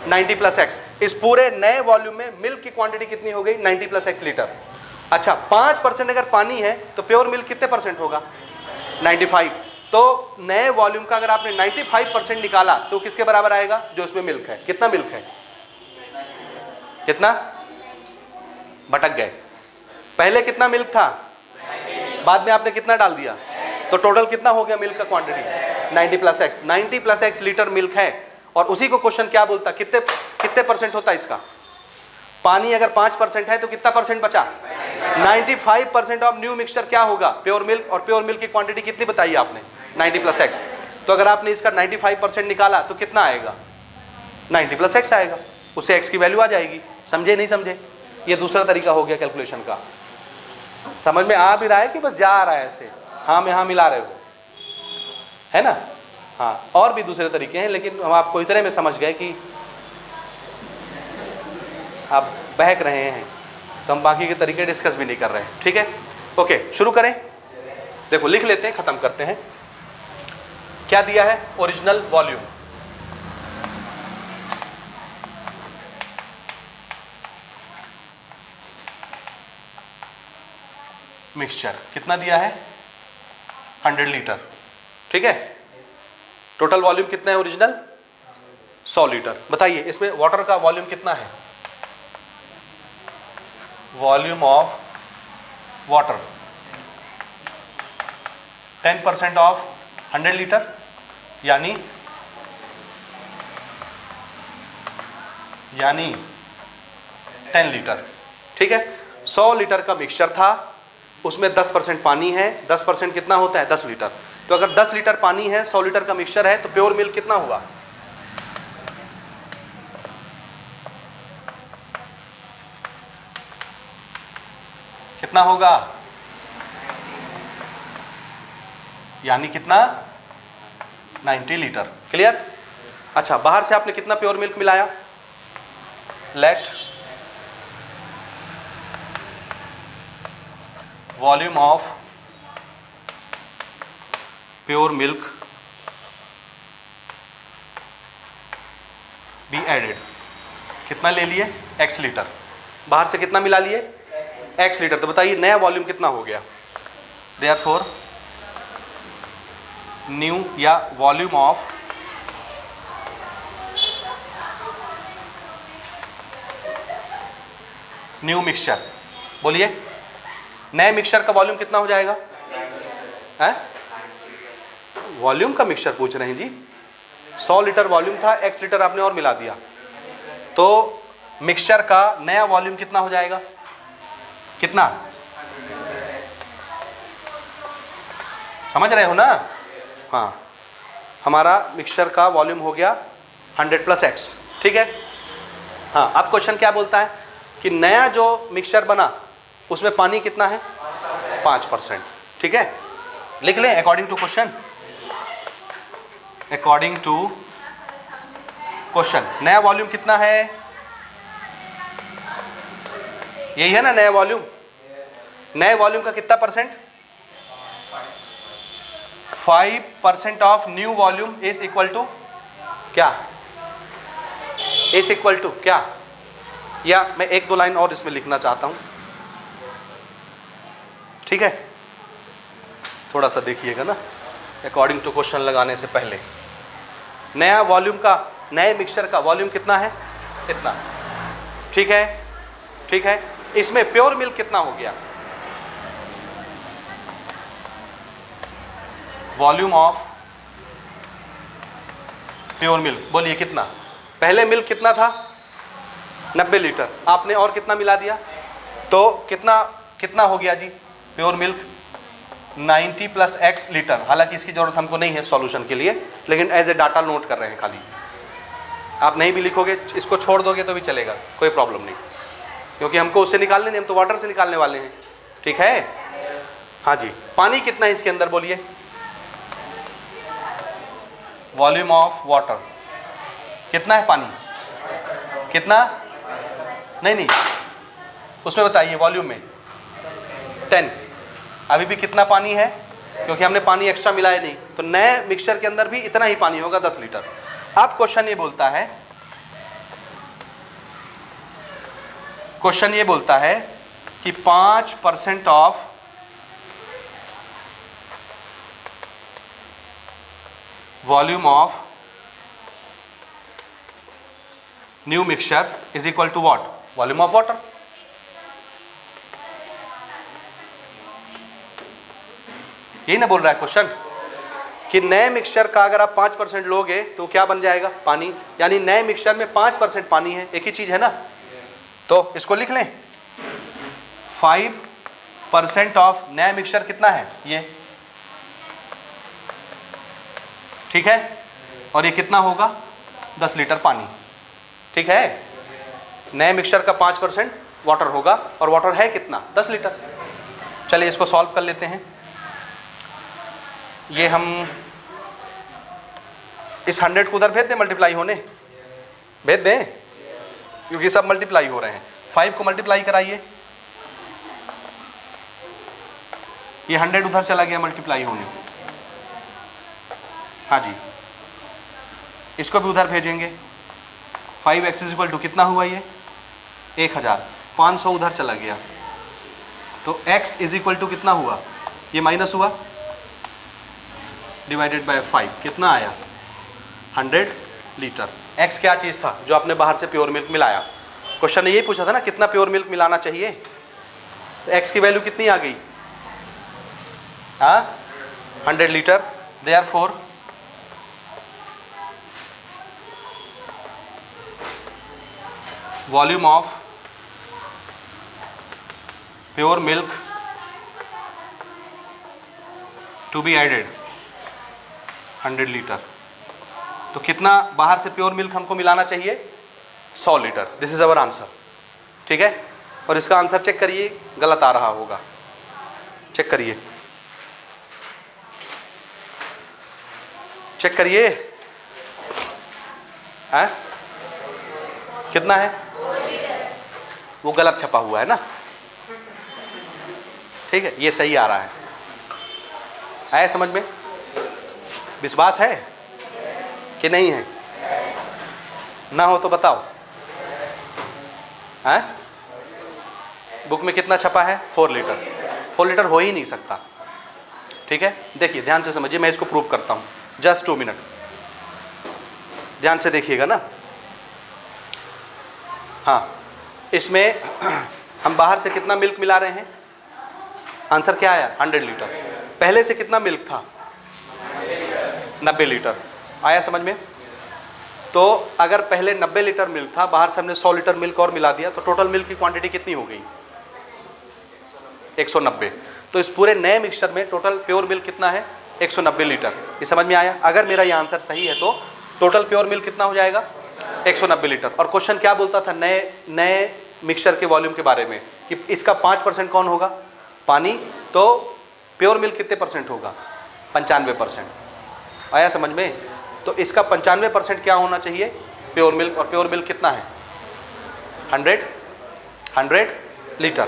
90 प्लस x। इस पूरे नए वॉल्यूम में मिल्क की क्वांटिटी कितनी हो गई 90 प्लस x लीटर। अच्छा 5% अगर पानी है तो प्योर मिल्क कितने परसेंट होगा 95। तो नए वॉल्यूम का अगर आपने 95% निकाला तो किसके बराबर आएगा जो इसमें मिल्क है। कितना मिल्क है कितना भटक गए। पहले कितना मिल्क था बाद में आपने कितना डाल दिया तो टोटल कितना हो गया मिल्क का क्वांटिटी 90 प्लस x। 90 प्लस x लीटर मिल्क है और उसी को क्वेश्चन क्या बोलता कितने परसेंट होता है इसका। पानी अगर 5% है तो कितना परसेंट बचा 95% ऑफ न्यू मिक्सचर क्या होगा प्योर मिल्क। और प्योर मिल्क की क्वांटिटी कितनी बताई आपने 90 प्लस x। तो अगर आपने इसका 95% निकाला तो कितना आएगा 90 प्लस x आएगा। उससे x की वैल्यू आ जाएगी। समझे नहीं समझे? ये दूसरा तरीका हो गया कैलकुलेशन का। समझ में आ भी रहा है कि बस जा रहा है ऐसे हाँ में हाँ मिला रहे हो है ना। हाँ और भी दूसरे तरीके हैं लेकिन हम आपको इतने में समझ गए कि आप बहक रहे हैं तो हम बाकी के तरीके डिस्कस भी नहीं कर रहे हैं। ठीक है ओके शुरू करें। देखो लिख लेते हैं ख़त्म करते हैं। क्या दिया है ओरिजिनल वॉल्यूम मिक्सचर कितना दिया है 100 लीटर। ठीक है टोटल वॉल्यूम कितना है ओरिजिनल 100 लीटर। बताइए इसमें वाटर का वॉल्यूम कितना है volume of water 10% of 100 litre यानी 10 लीटर। ठीक है 100 लीटर का मिक्सचर था उसमें 10% पानी है। 10% कितना होता है 10 लीटर। तो अगर 10 लीटर पानी है 100 लीटर का मिक्सचर है तो प्योर मिल्क कितना होगा कितना होगा यानी कितना 90 लीटर। क्लियर। अच्छा बाहर से आपने कितना प्योर मिल्क मिलाया let volume of pure milk be added. कितना ले लिए x लीटर। बाहर से कितना मिला लिए x लीटर। तो बताइए नया वॉल्यूम कितना हो गया देयरफॉर न्यू या वॉल्यूम ऑफ न्यू मिक्सचर। बोलिए नए मिक्सचर का वॉल्यूम कितना हो जाएगा है वॉल्यूम का मिक्सचर पूछ रहे हैं जी। 100 लीटर वॉल्यूम था x लीटर आपने और मिला दिया तो मिक्सचर का नया वॉल्यूम कितना हो जाएगा कितना समझ रहे हो ना। हाँ हमारा मिक्सचर का वॉल्यूम हो गया 100 प्लस x। ठीक है हाँ अब क्वेश्चन क्या बोलता है कि नया जो मिक्सचर बना उसमें पानी कितना है 5%। ठीक है लिख लें according to question. According to question नया वॉल्यूम कितना है यही है ना नया वॉल्यूम। नए वॉल्यूम का कितना percent 5% of new volume is equal to क्या इज इक्वल टू क्या। या मैं एक दो लाइन और इसमें लिखना चाहता हूं। ठीक है थोड़ा सा देखिएगा ना अकॉर्डिंग टू क्वेश्चन लगाने से पहले। नया वॉल्यूम का नए मिक्सचर का वॉल्यूम कितना है इतना। ठीक है ठीक है इसमें प्योर मिल्क कितना हो गया वॉल्यूम ऑफ प्योर मिल्क। बोलिए कितना पहले मिल्क कितना था 90 लीटर आपने और कितना मिला दिया तो कितना हो गया जी प्योर मिल्क 90 प्लस x लीटर। हालांकि इसकी जरूरत हमको नहीं है सॉल्यूशन के लिए लेकिन एज ए डाटा नोट कर रहे हैं खाली। आप नहीं भी लिखोगे इसको छोड़ दोगे तो भी चलेगा कोई प्रॉब्लम नहीं। क्योंकि हमको उससे निकालने नहीं, हम तो वाटर से निकालने वाले हैं, ठीक है। हाँ जी, पानी कितना है इसके अंदर बोलिए, वॉल्यूम ऑफ वाटर कितना है पानी, कितना, नहीं उसमें बताइए वॉल्यूम में 10। अभी भी कितना पानी है, क्योंकि हमने पानी एक्स्ट्रा मिलाया नहीं, तो नए मिक्सचर के अंदर भी इतना ही पानी होगा 10 लीटर। अब क्वेश्चन ये बोलता है कि 5% of volume of new mixture is equal to what, volume of water. यही ना बोल रहा है क्वेश्चन कि नए मिक्सचर का अगर आप 5% लोगे तो क्या बन जाएगा, पानी। यानी नए मिक्सचर में 5% पानी है, एक ही चीज है ना, तो इसको लिख लें 5% ऑफ नया मिक्सचर कितना है ये, ठीक है, और ये कितना होगा 10 लीटर पानी, ठीक है। नए मिक्सचर का 5% वाटर होगा, और वाटर है कितना 10 लीटर। चलिए इसको सॉल्व कर लेते हैं। ये हम इस 100 को उधर भेज दें मल्टीप्लाई होने, भेज दें, क्योंकि सब मल्टीप्लाई हो रहे हैं। 5 को मल्टीप्लाई कराइए, ये 100 उधर चला गया मल्टीप्लाई होने, हाँ जी, इसको भी उधर भेजेंगे। 5x इज इक्वल टू कितना हुआ, ये 1000, 500 उधर चला गया, तो x इज इक्वल टू कितना हुआ, ये माइनस हुआ, डिवाइडेड बाय 5 कितना आया 100 लीटर। x क्या चीज़ था जो आपने बाहर से प्योर मिल्क मिलाया। क्वेश्चन ने यही पूछा था ना कितना प्योर मिल्क मिलाना चाहिए, तो x की वैल्यू कितनी आ गई, हाँ 100 litre. Therefore volume of pure milk to be added 100 litre. तो कितना बाहर से प्योर मिल्क हमको मिलाना चाहिए, 100 litre. This is our answer, ठीक है। और इसका आंसर चेक करिए, गलत आ रहा होगा, चेक करिए, चेक करिए, है कितना है, वो गलत छपा हुआ है ना, ठीक है, ये सही आ रहा है। आया समझ में, विश्वास है कि नहीं है, ना हो तो बताओ, हैं? बुक में कितना छपा है 4 लीटर, 4 लीटर हो ही नहीं सकता, ठीक है। देखिए ध्यान से समझिए, मैं इसको प्रूव करता हूँ, जस्ट 2 मिनट ध्यान से देखिएगा ना। हाँ, इसमें हम बाहर से कितना मिल्क मिला रहे हैं, आंसर क्या आया 100 लीटर। पहले से कितना मिल्क था 90 लीटर। आया समझ में। तो अगर पहले 90 लीटर मिल्क था, बाहर से हमने 100 लीटर मिल्क और मिला दिया, तो टोटल मिल्क की क्वांटिटी कितनी हो गई 190। तो इस पूरे नए मिक्सचर में टोटल प्योर मिल्क कितना है 190 लीटर। ये समझ में आया। अगर मेरा ये आंसर सही है तो टोटल प्योर मिल्क कितना हो जाएगा 190 लीटर। और क्वेश्चन क्या बोलता था नए मिक्सचर के वॉल्यूम के बारे में कि इसका 5% कौन होगा, पानी। तो प्योर मिल्क कितने परसेंट होगा 95%। आया समझ में। तो इसका 95% क्या होना चाहिए प्योर मिल्क, और प्योर मिल्क कितना है 100 लीटर।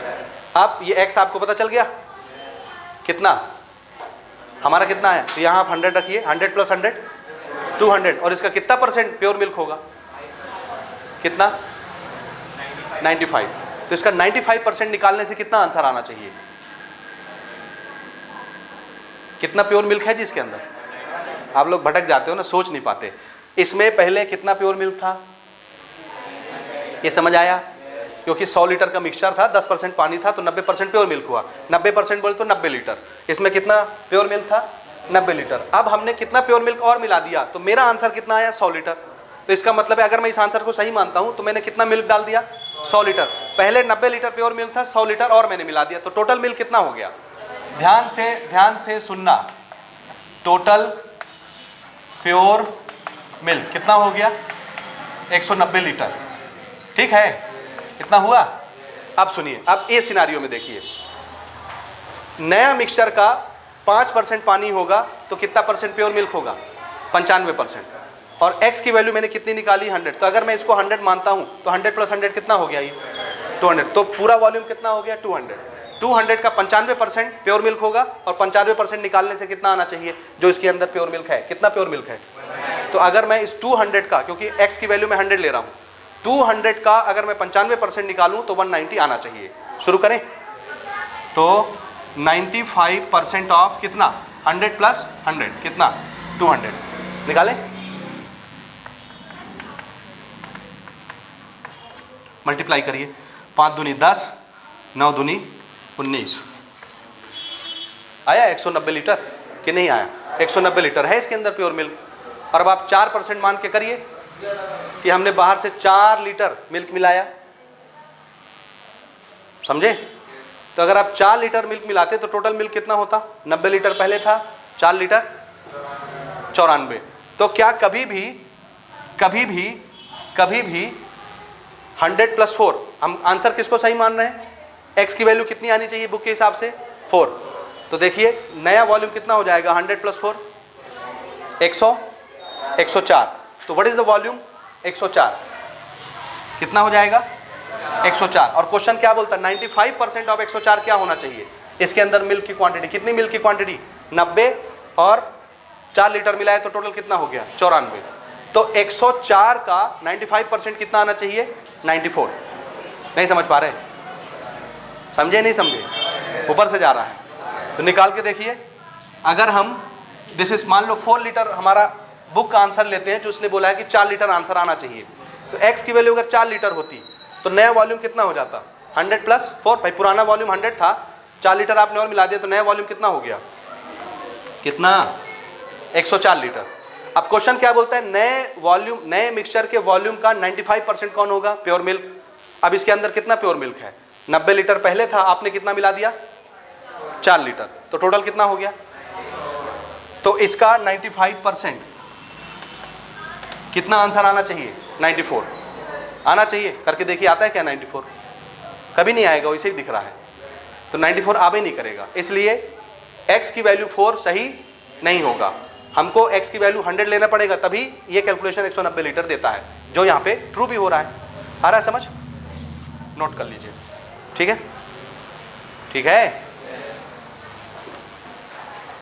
अब ये x आपको पता चल गया कितना हमारा कितना है, तो यहाँ आप 100 रखिए, 100 + 100 200। और इसका कितना परसेंट प्योर मिल्क होगा, कितना 95। तो इसका 95% निकालने से कितना आंसर आना चाहिए, कितना प्योर मिल्क है जिसके अंदर। आप लोग भटक जाते हो ना, सोच नहीं पाते। इसमें पहले कितना प्योर मिल्क था, ये समझ आया। क्योंकि 100 लीटर का मिक्सचर था, 10% पानी था, तो 90% प्योर मिल्क हुआ। 90% बोले तो 90 लीटर। इसमें कितना प्योर मिल्क था 90 लीटर। अब हमने कितना प्योर मिल्क और मिला दिया, तो मेरा आंसर कितना आया 100 लीटर। तो इसका मतलब है अगर मैं इस आंसर को सही मानता हूं तो मैंने कितना मिल्क डाल दिया 100 लीटर। पहले 90 लीटर प्योर मिल्क था, 100 लीटर और मैंने मिला दिया, तो टोटल मिल्क कितना हो गया। ध्यान से सुनना, टोटल प्योर मिल्क कितना हो गया 190 लीटर। ठीक है, कितना हुआ अब सुनिए, अब ये सिनारियो में देखिए, नया मिक्सचर का 5% पानी होगा तो कितना परसेंट प्योर मिल्क होगा? 95%। और x की वैल्यू मैंने कितनी निकाली? 100। तो अगर मैं इसको 100 मानता हूं तो 100 + 100 कितना हो गया? ये 200। तो पूरा वॉल्यूम कितना हो गया? 200। 200 का 95% प्योर मिल्क होगा और 95% निकालने से कितना आना चाहिए जो इसके अंदर प्योर मिल्क है? कितना प्योर मिल्क है? तो अगर मैं इस 200 का, क्योंकि x की वैल्यू मैं 100 ले रहा हूँ, 200 का अगर मैं 95% निकालूं तो 190 आना चाहिए। शुरू करें। तो 95% ऑफ कितना? 100 + 100 कितना? 200। निकालें, मल्टीप्लाई करिए। 5 दूनी 10, 9 दूनी 19। आया 190 लीटर कि नहीं आया? 190 लीटर है इसके अंदर प्योर मिल्क। और अब आप 4% मान के करिए कि हमने बाहर से 4 लीटर मिल्क मिलाया, समझे? तो अगर आप 4 लीटर मिल्क मिलाते तो टोटल मिल्क कितना होता? 90 लीटर पहले था, 4 लीटर 94। तो क्या कभी भी 100 + 4, हम आंसर किसको सही मान रहे हैं? x की वैल्यू कितनी आनी चाहिए बुक के हिसाब से? 4। तो देखिए नया वॉल्यूम कितना हो जाएगा? 100 + 4 104। तो व्हाट इज द वॉल्यूम? 104। कितना हो जाएगा? 104। और क्वेश्चन क्या बोलता है? 95% ऑफ 104 क्या होना चाहिए? इसके अंदर मिल्क की क्वांटिटी कितनी? मिल्क की क्वांटिटी 90 और 4 लीटर मिलाए तो टोटल कितना हो गया? 94। तो 104 का 95% कितना आना चाहिए? 94। नहीं समझ पा रहे? समझे नहीं समझे? ऊपर से जा रहा है तो निकाल के देखिए। अगर हम दिस इज, मान लो 4 लीटर हमारा बुक का आंसर लेते हैं जो उसने बोला है कि 4 लीटर आंसर आना चाहिए, तो x की वैल्यू अगर 4 लीटर होती तो नया वॉल्यूम कितना हो जाता? 100 + 4। भाई पुराना वॉल्यूम 100 था, 4 लीटर आपने और मिला दिया तो नया वॉल्यूम कितना हो गया? कितना? 104 लीटर। अब क्वेश्चन क्या बोलता है? नए मिक्सचर के वॉल्यूम का 95% कौन होगा? Pure milk. अब इसके अंदर कितना प्योर मिल्क है? 90 लीटर पहले था, आपने कितना मिला दिया? 4 लीटर। तो टोटल कितना हो गया? तो इसका 95% कितना आंसर आना चाहिए? 94 आना चाहिए। करके देखिए आता है क्या 94? कभी नहीं आएगा, वैसे ही दिख रहा है। तो 94 आवे नहीं करेगा, इसलिए x की वैल्यू 4 सही नहीं होगा। हमको x की वैल्यू 100 लेना पड़ेगा, तभी ये कैलकुलेशन 190 लीटर देता है, जो यहाँ पे ट्रू भी हो रहा है। आ रहा है समझ? नोट कर लीजिए, ठीक है? ठीक है।